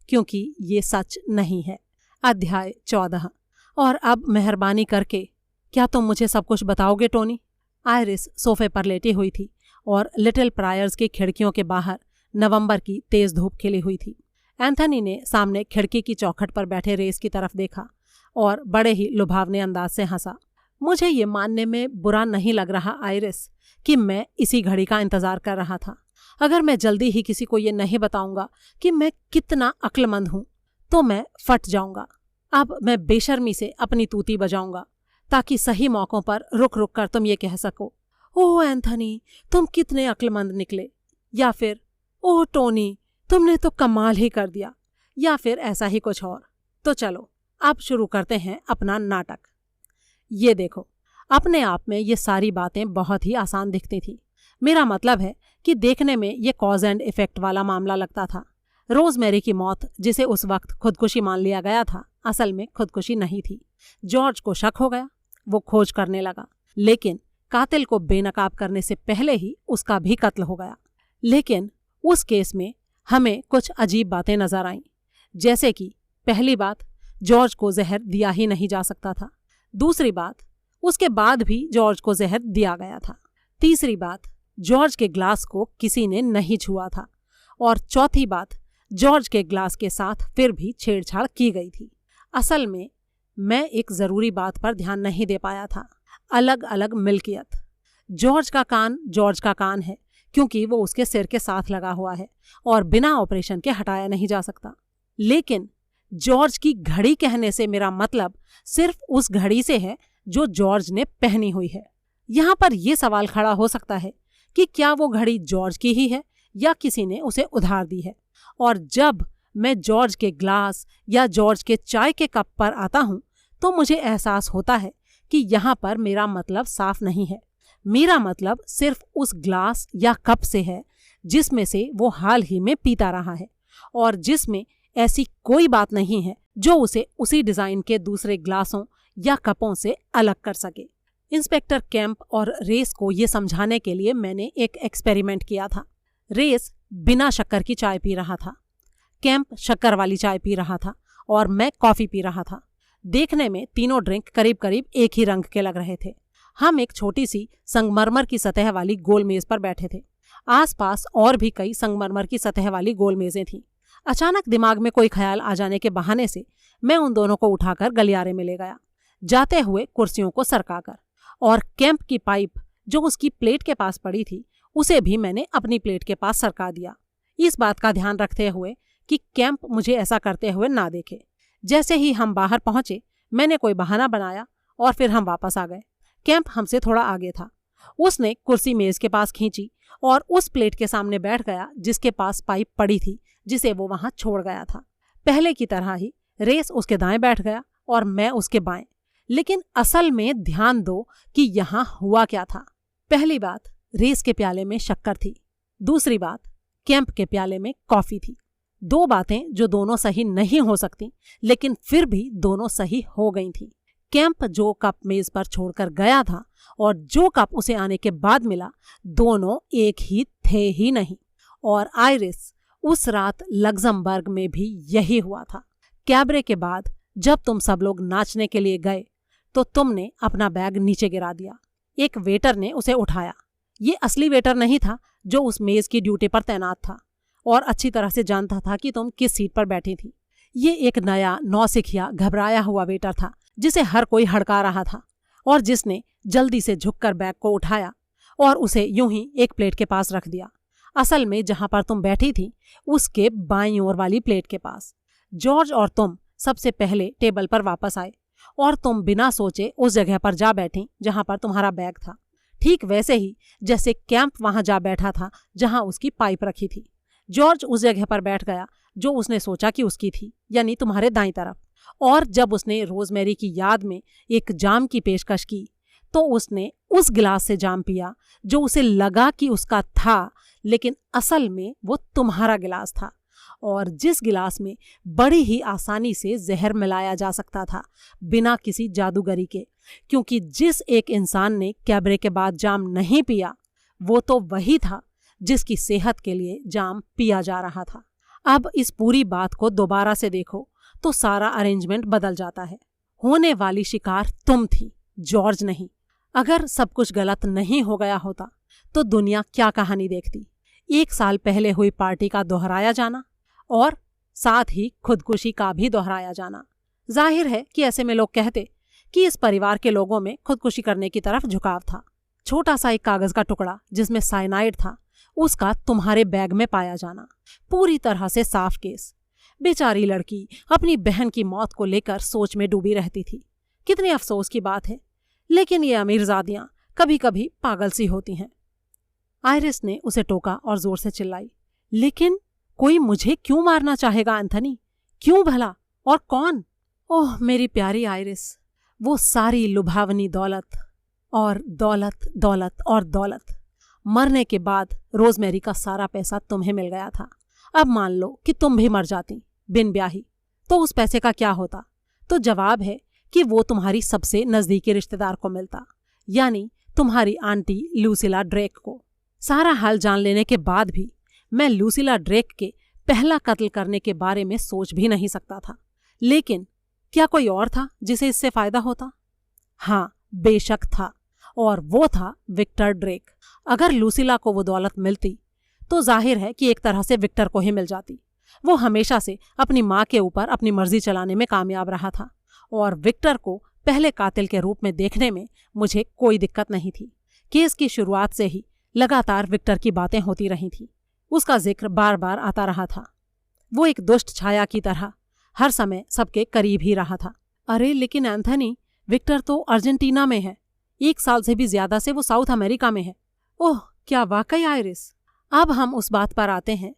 क्योंकि ये सच नहीं है। अध्याय 14। और अब मेहरबानी करके क्या तुम मुझे सब कुछ बताओगे टोनी? आइरिस सोफे पर लेटी हुई थी और लिटिल प्रायर्स की खिड़कियों के बाहर नवंबर की तेज धूप खिली हुई थी। एंथनी ने सामने खिड़की की चौखट पर बैठे रेस की तरफ देखा और बड़े ही लुभावने अंदाज से हंसा। मुझे ये मानने में बुरा नहीं लग रहा आइरिस कि मैं इसी घड़ी का इंतजार कर रहा था। अगर मैं जल्दी ही किसी को ये नहीं बताऊंगा कि मैं कितना अक्लमंद हूं तो मैं फट जाऊंगा। अब मैं बेशर्मी से अपनी तूती बजाऊंगा ताकि सही मौकों पर रुक रुक कर तुम ये कह सको, ओह एंथनी तुम कितने अक्लमंद निकले, या फिर ओह टोनी तुमने तो कमाल ही कर दिया, या फिर ऐसा ही कुछ और। तो चलो अब शुरू करते हैं अपना नाटक। ये देखो, अपने आप में ये सारी बातें बहुत ही आसान दिखती थी। मेरा मतलब है कि देखने में ये कॉज एंड इफेक्ट वाला मामला लगता था। रोजमेरी की मौत, जिसे उस वक्त खुदकुशी मान लिया गया था, असल में खुदकुशी नहीं थी। जॉर्ज को शक हो गया, वो खोज करने लगा, लेकिन कातिल को बेनकाब करने से पहले ही उसका भी कत्ल हो गया। लेकिन उस केस में हमें कुछ अजीब बातें नजर आईं, जैसे कि पहली बात, जॉर्ज को जहर दिया ही नहीं जा सकता था। दूसरी बात, उसके बाद भी जॉर्ज को जहर दिया गया था। तीसरी बात, जॉर्ज के ग्लास को किसी ने नहीं छुआ था। और चौथी बात, जॉर्ज के ग्लास के साथ फिर भी छेड़छाड़ की गई थी। असल में मैं एक जरूरी बात पर ध्यान नहीं दे पाया था, अलग अलग मिल्कियत। जॉर्ज का कान है क्योंकि वो उसके सिर के साथ लगा हुआ है और बिना ऑपरेशन के हटाया नहीं जा सकता। लेकिन जॉर्ज की घड़ी कहने से मेरा मतलब सिर्फ उस घड़ी से है जो जॉर्ज ने पहनी हुई है। यहाँ पर यह सवाल खड़ा हो सकता है कि क्या वो घड़ी जॉर्ज की ही है या किसी ने उसे उधार दी है। और जब मैं जॉर्ज के ग्लास या जॉर्ज के चाय के कप पर आता हूँ तो मुझे एहसास होता है कि यहाँ पर मेरा मतलब साफ नहीं है। मेरा मतलब सिर्फ उस ग्लास या कप से है जिसमें से वो हाल ही में पीता रहा है और जिसमें ऐसी कोई बात नहीं है जो उसे उसी डिजाइन के दूसरे ग्लासों या कपों से अलग कर सके। इंस्पेक्टर कैंप और रेस को ये समझाने के लिए मैंने एक एक्सपेरिमेंट किया था। रेस बिना शक्कर की चाय पी रहा था, कैंप शक्कर वाली चाय पी रहा था और मैं कॉफी पी रहा था। देखने में तीनों ड्रिंक करीब करीब एक ही रंग के लग रहे थे। हम एक छोटी सी संगमरमर की सतह वाली गोल मेज पर बैठे थे। आसपास और भी कई संगमरमर की सतह वाली गोल मेजें थीं। अचानक दिमाग में कोई ख्याल आ जाने के बहाने से मैं उन दोनों को उठाकर गलियारे में ले गया, जाते हुए कुर्सियों को सरकाकर। और कैंप की पाइप जो उसकी प्लेट के पास पड़ी थी उसे भी मैंने अपनी प्लेट के पास सरका दिया, इस बात का ध्यान रखते हुए कि कैंप मुझे ऐसा करते हुए ना देखे। जैसे ही हम बाहर पहुंचे मैंने कोई बहाना बनाया और फिर हम वापस आ गए। कैंप हमसे थोड़ा आगे था। उसने कुर्सी मेज के पास खींची और उस प्लेट के सामने बैठ गया जिसके पास पाइप पड़ी थी जिसे वो वहां छोड़ गया था। पहले की तरह ही रेस उसके दाएं बैठ गया और मैं उसके बाएं। लेकिन असल में ध्यान दो कि यहाँ हुआ क्या था। पहली बात, रेस के प्याले में शक्कर थी। दूसरी बात, कैंप के प्याले में कॉफी थी। दो बातें जो दोनों सही नहीं हो सकती लेकिन फिर भी दोनों सही हो गई थी। कैंप जो कप मेज पर छोड़कर गया था और जो कप उसे आने के बाद मिला, दोनों एक ही थे ही नहीं। और आइरिस, उस रात लग्जमबर्ग में भी यही हुआ था। कैबरे के बाद जब तुम सब लोग नाचने के लिए गए तो तुमने अपना बैग नीचे गिरा दिया। एक वेटर ने उसे उठाया। ये असली वेटर नहीं था जो उस मेज की ड्यूटी पर तैनात था और अच्छी तरह से जानता था कि तुम किस सीट पर बैठी थी। ये एक नया नौसिखिया घबराया हुआ वेटर था जिसे हर कोई हड़का रहा था और जिसने जल्दी से झुककर बैग को उठाया और उसे यूं ही एक प्लेट के पास रख दिया, असल में जहां पर तुम बैठी थी उसके बाईं ओर वाली प्लेट के पास। जॉर्ज और तुम सबसे पहले टेबल पर वापस आए और तुम बिना सोचे उस जगह पर जा बैठी जहां पर तुम्हारा बैग था, ठीक वैसे ही जैसे कैंप वहां जा बैठा था जहां उसकी पाइप रखी थी। जॉर्ज उस जगह पर बैठ गया जो उसने सोचा कि उसकी थी, यानी तुम्हारे दाईं तरफ। और जब उसने रोजमेरी की याद में एक जाम की पेशकश की तो उसने उस गिलास से जाम पिया जो उसे लगा कि उसका था, लेकिन असल में वो तुम्हारा गिलास था और जिस गिलास में बड़ी ही आसानी से जहर मिलाया जा सकता था बिना किसी जादूगरी के, क्योंकि जिस एक इंसान ने कैबरे के बाद जाम नहीं पिया वो तो वही था जिसकी सेहत के लिए जाम पिया जा रहा था। अब इस पूरी बात को दोबारा से देखो तो सारा अरेंजमेंट बदल जाता है। होने वाली शिकार तुम थी, जॉर्ज नहीं। अगर सब कुछ गलत नहीं हो गया होता तो दुनिया क्या कहानी देखती। 1 साल पहले हुई पार्टी का दोहराया जाना और साथ ही खुदकुशी का भी दोहराया जाना। जाहिर है कि ऐसे में लोग कहते कि इस परिवार के लोगों में खुदकुशी करने की तरफ झुकाव था। छोटा सा एक कागज का टुकड़ा जिसमें साइनाइड था, उसका तुम्हारे बैग में पाया जाना, पूरी तरह से साफ केस। बेचारी लड़की अपनी बहन की मौत को लेकर सोच में डूबी रहती थी। कितने अफसोस की बात है, लेकिन ये अमीरजादियां कभी कभी पागल सी होती हैं। आइरिस ने उसे टोका और जोर से चिल्लाई, लेकिन कोई मुझे क्यों मारना चाहेगा एंथनी? क्यों भला? और कौन? ओह मेरी प्यारी आइरिस, वो सारी लुभावनी दौलत और दौलत दौलत और दौलत। मरने के बाद रोजमेरी का सारा पैसा तुम्हें मिल गया था। अब मान लो कि तुम भी मर जाती बिन ब्याही, तो उस पैसे का क्या होता? तो जवाब है कि वो तुम्हारी सबसे नजदीकी रिश्तेदार को मिलता, यानी तुम्हारी आंटी लूसिला ड्रेक को। सारा हाल जान लेने के बाद भी मैं लूसिला ड्रेक के पहला कत्ल करने के बारे में सोच भी नहीं सकता था। लेकिन क्या कोई और था जिसे इससे फायदा होता? हाँ, बेशक था, और वो था विक्टर ड्रेक। अगर लूसिला को वो दौलत मिलती तो जाहिर है कि एक तरह से विक्टर को ही मिल जाती। वो हमेशा से अपनी माँ के ऊपर अपनी मर्जी चलाने में कामयाब रहा था, और विक्टर को पहले कातिल के रूप में देखने में मुझे कोई दिक्कत नहीं थी। केस की शुरुआत से ही लगातार विक्टर की बातें होती रही थी। उसका जिक्र बार बार आता रहा था। वो एक दुष्ट छाया की तरह हर समय सबके करीब ही रहा था। अरे लेकिन एंथनी, विक्टर तो अर्जेंटीना में है। 1 साल से भी ज्यादा से वो साउथ अमेरिका में है। ओह, क्या वाकई आयरिस? अब हम उस बात पर आते हैं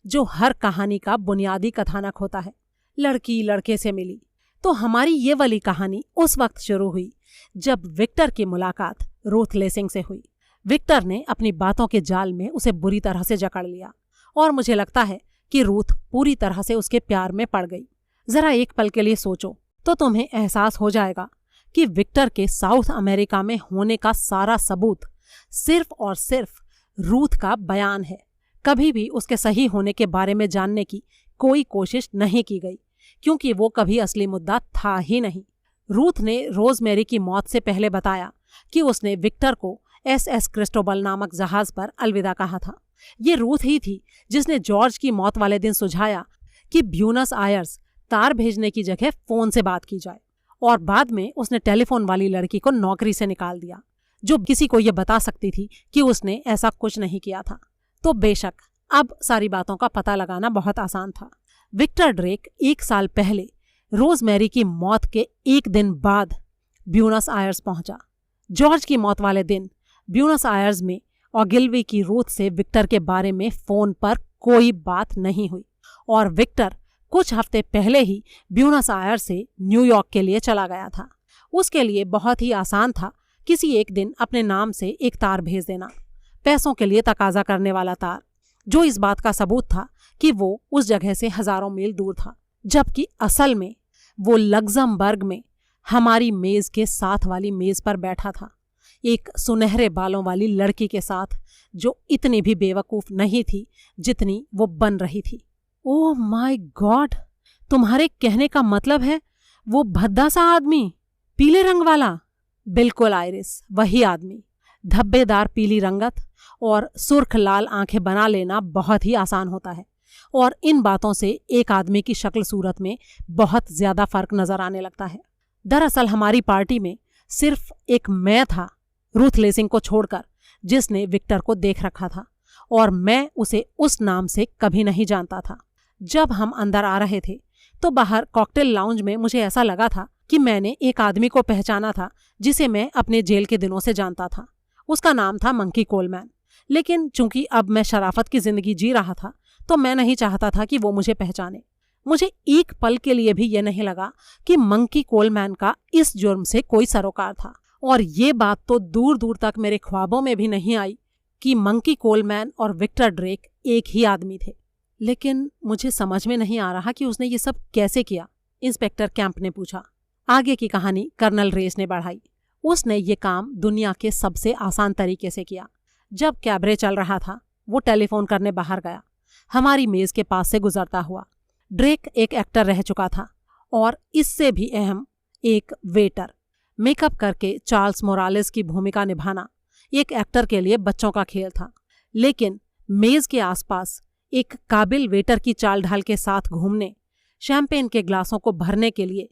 जो हर कहानी का बुनियादी कथानक होता है। लड़की लड़के से मिली। तो हमारी ये वाली कहानी उस वक्त शुरू हुई जब विक्टर की मुलाकात रूथ लेसिंग से हुई। विक्टर ने अपनी बातों के जाल में उसे बुरी तरह से जकड़ लिया, और मुझे लगता है कि रूथ पूरी तरह से उसके प्यार में पड़ गई। जरा एक पल के लिए सोचो तो तुम्हें एहसास हो जाएगा कि विक्टर के साउथ अमेरिका में होने का सारा सबूत सिर्फ और सिर्फ रूथ का बयान है। कभी भी उसके सही होने के बारे में जानने की कोई कोशिश नहीं की गई, क्योंकि वो कभी असली मुद्दा था ही नहीं। रूथ ने रोजमेरी की मौत से पहले बताया कि उसने विक्टर को SS क्रिस्टोबल नामक जहाज पर अलविदा कहा था। ये रूथ ही थी जिसने जॉर्ज की मौत वाले दिन सुझाया कि ब्यूनस आयर्स तार भेजने की जगह फोन से बात की जाए, और बाद में उसने टेलीफोन वाली लड़की को नौकरी से निकाल दिया, जो किसी को यह बता सकती थी कि उसने ऐसा कुछ नहीं किया था। तो बेशक अब सारी बातों का पता लगाना बहुत आसान था। विक्टर ड्रेक 1 साल पहले रोजमेरी की मौत के 1 दिन बाद ब्यूनस आयर्स पहुंचा। जॉर्ज की मौत वाले दिन ब्यूनस आयर्स में ओगिल्वी की रूथ से विक्टर के बारे में फोन पर कोई बात नहीं हुई, और विक्टर कुछ हफ्ते पहले ही ब्यूनस आयर्स से न्यूयॉर्क के लिए चला गया था। उसके लिए बहुत ही आसान था किसी एक दिन अपने नाम से एक तार भेज देना, पैसों के लिए तकाजा करने वाला तार, जो इस बात का सबूत था कि वो उस जगह से हजारों मील दूर था, जबकि असल में वो लग्जमबर्ग में हमारी मेज के साथ वाली मेज पर बैठा था, एक सुनहरे बालों वाली लड़की के साथ जो इतनी भी बेवकूफ नहीं थी जितनी वो बन रही थी। ओह माय गॉड, तुम्हारे कहने का मतलब है वो भद्दा सा आदमी, पीले रंग वाला? बिल्कुल आयरिस, वही आदमी। धब्बेदार पीली रंगत और सुर्ख लाल आंखें बना लेना बहुत ही आसान होता है, और इन बातों से एक आदमी की शक्ल सूरत में बहुत ज्यादा फर्क नजर आने लगता है। दरअसल हमारी पार्टी में सिर्फ एक मैं था, रूथ लेसिंग को छोड़कर, जिसने विक्टर को देख रखा था, और मैं उसे उस नाम से कभी नहीं जानता था। जब हम अंदर आ रहे थे तो बाहर कॉकटेल लाउंज में मुझे ऐसा लगा था कि मैंने एक आदमी को पहचाना था जिसे मैं अपने जेल के दिनों से जानता था। उसका नाम था मंकी कोलमैन। लेकिन चूंकि अब मैं शराफत की जिंदगी जी रहा था तो मैं नहीं चाहता था कि वो मुझे पहचाने। मुझे एक पल के लिए भी यह नहीं लगा कि मंकी कोलमैन का इस जुर्म से कोई सरोकार था, और ये बात तो दूर दूर तक मेरे ख्वाबों में भी नहीं आई कि मंकी कोलमैन और विक्टर ड्रेक एक ही आदमी थे। लेकिन मुझे समझ में नहीं आ रहा कि उसने ये सब कैसे किया, इंस्पेक्टर कैंप ने पूछा। आगे की कहानी कर्नल रेस ने बढ़ाई। उसने ये काम दुनिया के सबसे आसान तरीके से किया। जब कैबरे चल रहा था वो टेलीफोन करने बाहर गया, हमारी मेज के पास से गुजरता हुआ। ड्रेक एक एक्टर रह चुका था, और इससे भी अहम एक वेटर। मेकअप करके चार्ल्स मोरालेस की भूमिका निभाना एक एक्टर के लिए बच्चों का खेल था, लेकिन मेज के आसपास एक काबिल वेटर की चाल ढाल के साथ घूमने, शैंपेन के ग्लासों को भरने के लिए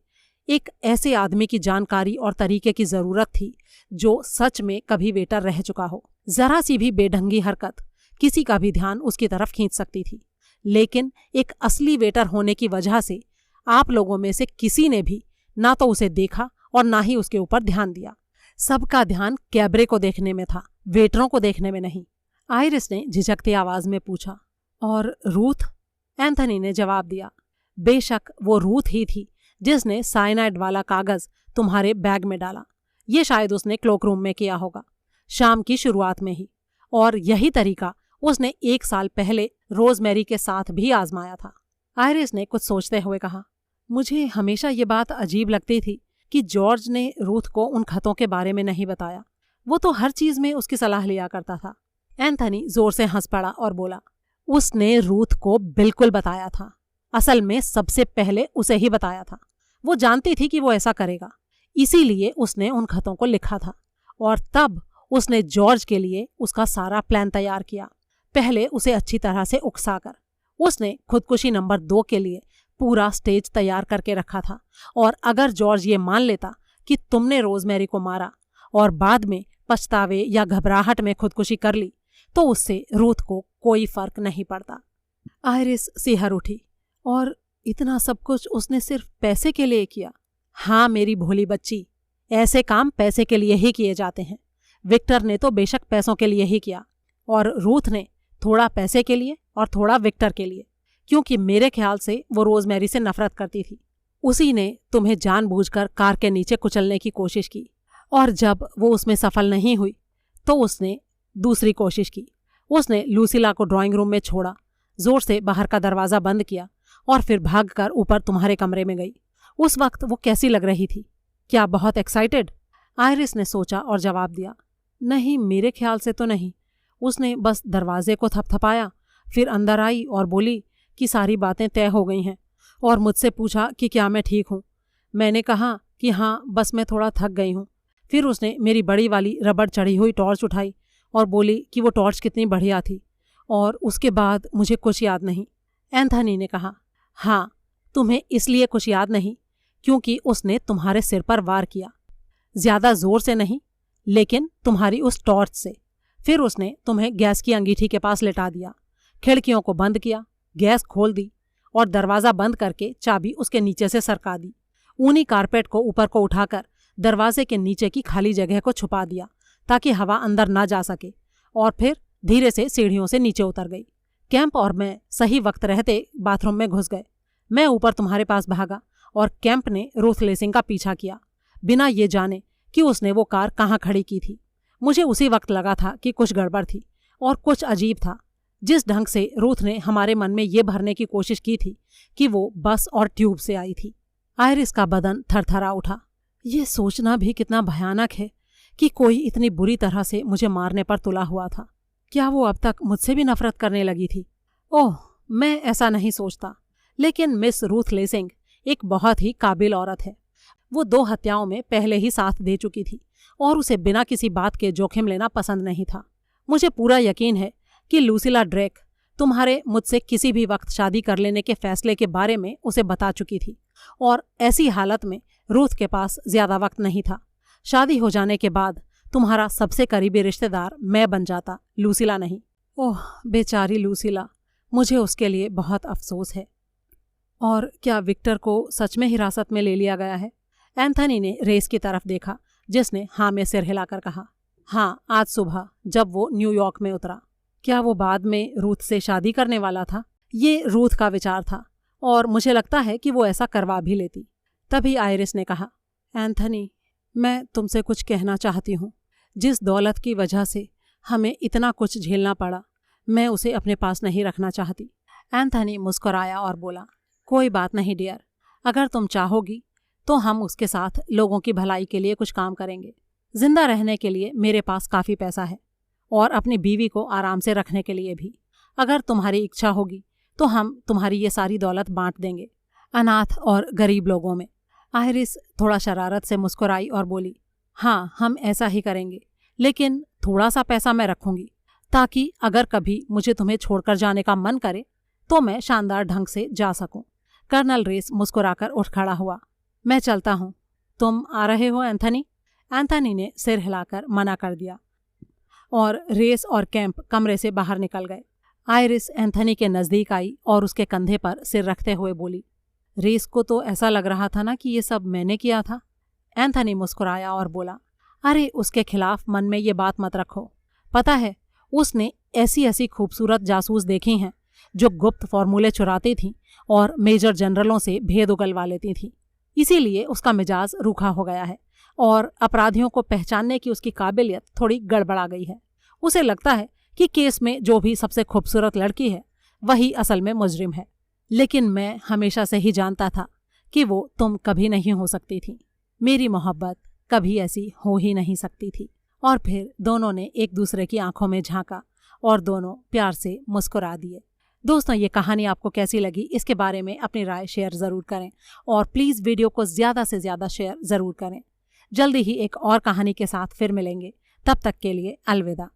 एक ऐसे आदमी की जानकारी और तरीके की जरूरत थी जो सच में कभी वेटर रह चुका हो। जरा सी भी बेढंगी हरकत किसी का भी ध्यान उसकी तरफ खींच सकती थी, लेकिन एक असली वेटर होने की वजह से आप लोगों में से किसी ने भी ना तो उसे देखा और ना ही उसके ऊपर ध्यान दिया। सबका ध्यान कैबरे को देखने में था, वेटरों को देखने में नहीं। आयरिस ने झिझकती आवाज में पूछा, और रूथ? एंथनी ने जवाब दिया, बेशक वो रूथ ही थी जिसने साइनाइड वाला कागज तुम्हारे बैग में डाला। ये शायद उसने क्लोक रूम में किया होगा, शाम की शुरुआत में ही, और यही तरीका उसने 1 साल पहले रोजमेरी के साथ भी आजमाया था। आयरिस ने कुछ सोचते हुए कहा, मुझे हमेशा ये बात अजीब लगती थी कि जॉर्ज ने रूथ को उन खतों के बारे में नहीं बताया। वो तो हर चीज में उसकी सलाह लिया करता था। एंथनी जोर से हंस पड़ा और बोला, उसने रूथ को बिल्कुल बताया था। असल में सबसे पहले उसे ही बताया था। वो जानती थी कि वो ऐसा करेगा, इसीलिए उसने उन खतों को लिखा था। और तब उसने जॉर्ज के लिए उसका सारा प्लान तैयार किया। पहले उसे अच्छी तरह से उकसाकर उसने खुदकुशी नंबर 2 के लिए पूरा स्टेज तैयार करके रखा था। और अगर जॉर्ज ये मान लेता कि तुमने रोजमेरी को मारा और बाद में पछतावे या घबराहट में खुदकुशी कर ली, तो उससे रूथ को कोई फर्क नहीं पड़ता। आयरिस सिहर उठी। और इतना सब कुछ उसने सिर्फ पैसे के लिए किया? हाँ मेरी भोली बच्ची, ऐसे काम पैसे के लिए ही किए जाते हैं। विक्टर ने तो बेशक पैसों के लिए ही किया, और रूथ ने थोड़ा पैसे के लिए और थोड़ा विक्टर के लिए, क्योंकि मेरे ख्याल से वो रोजमेरी से नफरत करती थी। उसी ने तुम्हें जानबूझकर कार के नीचे कुचलने की कोशिश की, और जब वो उसमें सफल नहीं हुई तो उसने दूसरी कोशिश की। उसने लूसिला को ड्राइंग रूम में छोड़ा, जोर से बाहर का दरवाज़ा बंद किया और फिर भागकर ऊपर तुम्हारे कमरे में गई। उस वक्त वो कैसी लग रही थी? क्या बहुत एक्साइटेड? आयरिस ने सोचा और जवाब दिया, नहीं मेरे ख्याल से तो नहीं। उसने बस दरवाजे को थपथपाया, फिर अंदर आई और बोली कि सारी बातें तय हो गई हैं, और मुझसे पूछा कि क्या मैं ठीक हूँ। मैंने कहा कि हाँ, बस मैं थोड़ा थक गई हूँ। फिर उसने मेरी बड़ी वाली रबड़ चढ़ी हुई टॉर्च उठाई और बोली कि वो टॉर्च कितनी बढ़िया थी, और उसके बाद मुझे कुछ याद नहीं। एंथनी ने कहा, हाँ तुम्हें इसलिए कुछ याद नहीं क्योंकि उसने तुम्हारे सिर पर वार किया, ज्यादा जोर से नहीं लेकिन तुम्हारी उस टॉर्च से। फिर उसने तुम्हें गैस की अंगीठी के पास लेटा दिया, खिड़कियों को बंद किया, गैस खोल दी और दरवाज़ा बंद करके चाबी उसके नीचे से सरका दी। ऊनी कारपेट को ऊपर को उठाकर दरवाजे के नीचे की खाली जगह को छुपा दिया ताकि हवा अंदर ना जा सके, और फिर धीरे से सीढ़ियों से नीचे उतर गई। कैंप और मैं सही वक्त रहते बाथरूम में घुस गए। मैं ऊपर तुम्हारे पास भागा और कैंप ने रूथ लेसिंग का पीछा किया, बिना ये जाने कि उसने वो कार कहाँ खड़ी की थी। मुझे उसी वक्त लगा था कि कुछ गड़बड़ थी और कुछ अजीब था। जिस ढंग से रूथ ने हमारे मन में ये भरने की कोशिश की थी कि वो बस और ट्यूब से आई थी। आयरिस का बदन थरथरा उठा। ये सोचना भी कितना भयानक है कि कोई इतनी बुरी तरह से मुझे मारने पर तुला हुआ था। क्या वो अब तक मुझसे भी नफरत करने लगी थी? ओह, मैं ऐसा नहीं सोचता, लेकिन मिस रूथ लेसिंग एक बहुत ही काबिल औरत है। वो 2 हत्याओं में पहले ही साथ दे चुकी थी और उसे बिना किसी बात के जोखिम लेना पसंद नहीं था। मुझे पूरा यकीन है कि लूसिला ड्रेक तुम्हारे मुझसे किसी भी वक्त शादी कर लेने के फैसले के बारे में उसे बता चुकी थी, और ऐसी हालत में रूथ के पास ज्यादा वक्त नहीं था। शादी हो जाने के बाद तुम्हारा सबसे करीबी रिश्तेदार मैं बन जाता, लूसिला नहीं। ओह बेचारी लूसिला, मुझे उसके लिए बहुत अफसोस है। और क्या विक्टर को सच में हिरासत में ले लिया गया है? एंथनी ने रेस की तरफ देखा, जिसने हाँ में सिर हिलाकर कहा, हाँ आज सुबह जब वो न्यूयॉर्क में उतरा। क्या वो बाद में रूथ से शादी करने वाला था? ये रूथ का विचार था और मुझे लगता है कि वो ऐसा करवा भी लेती। तभी आयरिस ने कहा, एंथनी मैं तुमसे कुछ कहना चाहती हूँ। जिस दौलत की वजह से हमें इतना कुछ झेलना पड़ा, मैं उसे अपने पास नहीं रखना चाहती। एंथनी मुस्कुराया और बोला, कोई बात नहीं डियर, अगर तुम चाहोगी तो हम उसके साथ लोगों की भलाई के लिए कुछ काम करेंगे। जिंदा रहने के लिए मेरे पास काफ़ी पैसा है और अपनी बीवी को आराम से रखने के लिए भी। अगर तुम्हारी इच्छा होगी तो हम तुम्हारी ये सारी दौलत बांट देंगे अनाथ और गरीब लोगों में। आयरिस थोड़ा शरारत से मुस्कुराई और बोली, हाँ हम ऐसा ही करेंगे, लेकिन थोड़ा सा पैसा मैं रखूंगी ताकि अगर कभी मुझे तुम्हें छोड़कर जाने का मन करे तो मैं शानदार ढंग से जा सकूं। कर्नल रेस मुस्कुराकर उठ खड़ा हुआ। मैं चलता हूँ, तुम आ रहे हो एंथनी? एंथनी ने सिर हिलाकर मना कर दिया और रेस और कैंप कमरे से बाहर निकल गए। आयरिस एंथनी के नज़दीक आई और उसके कंधे पर सिर रखते हुए बोली, रेस को तो ऐसा लग रहा था ना कि ये सब मैंने किया था। एंथनी मुस्कुराया और बोला, अरे उसके खिलाफ मन में ये बात मत रखो। पता है उसने ऐसी ऐसी खूबसूरत जासूस देखी हैं जो गुप्त फॉर्मूले चुराती थीं और मेजर जनरलों से भेद उगलवा लेती थीं। इसीलिए उसका मिजाज रूखा हो गया है और अपराधियों को पहचानने की उसकी काबिलियत थोड़ी गड़बड़ा गई है। उसे लगता है कि केस में जो भी सबसे खूबसूरत लड़की है वही असल में मुजरिम है। लेकिन मैं हमेशा से ही जानता था कि वो तुम कभी नहीं हो सकती थी। मेरी मोहब्बत कभी ऐसी हो ही नहीं सकती थी और फिर दोनों ने एक दूसरे की आंखों में झांका और दोनों प्यार से मुस्कुरा दिए। दोस्तों, ये कहानी आपको कैसी लगी इसके बारे में अपनी राय शेयर ज़रूर करें और प्लीज़ वीडियो को ज़्यादा से ज़्यादा शेयर ज़रूर करें। जल्दी ही एक और कहानी के साथ फिर मिलेंगे, तब तक के लिए अलविदा।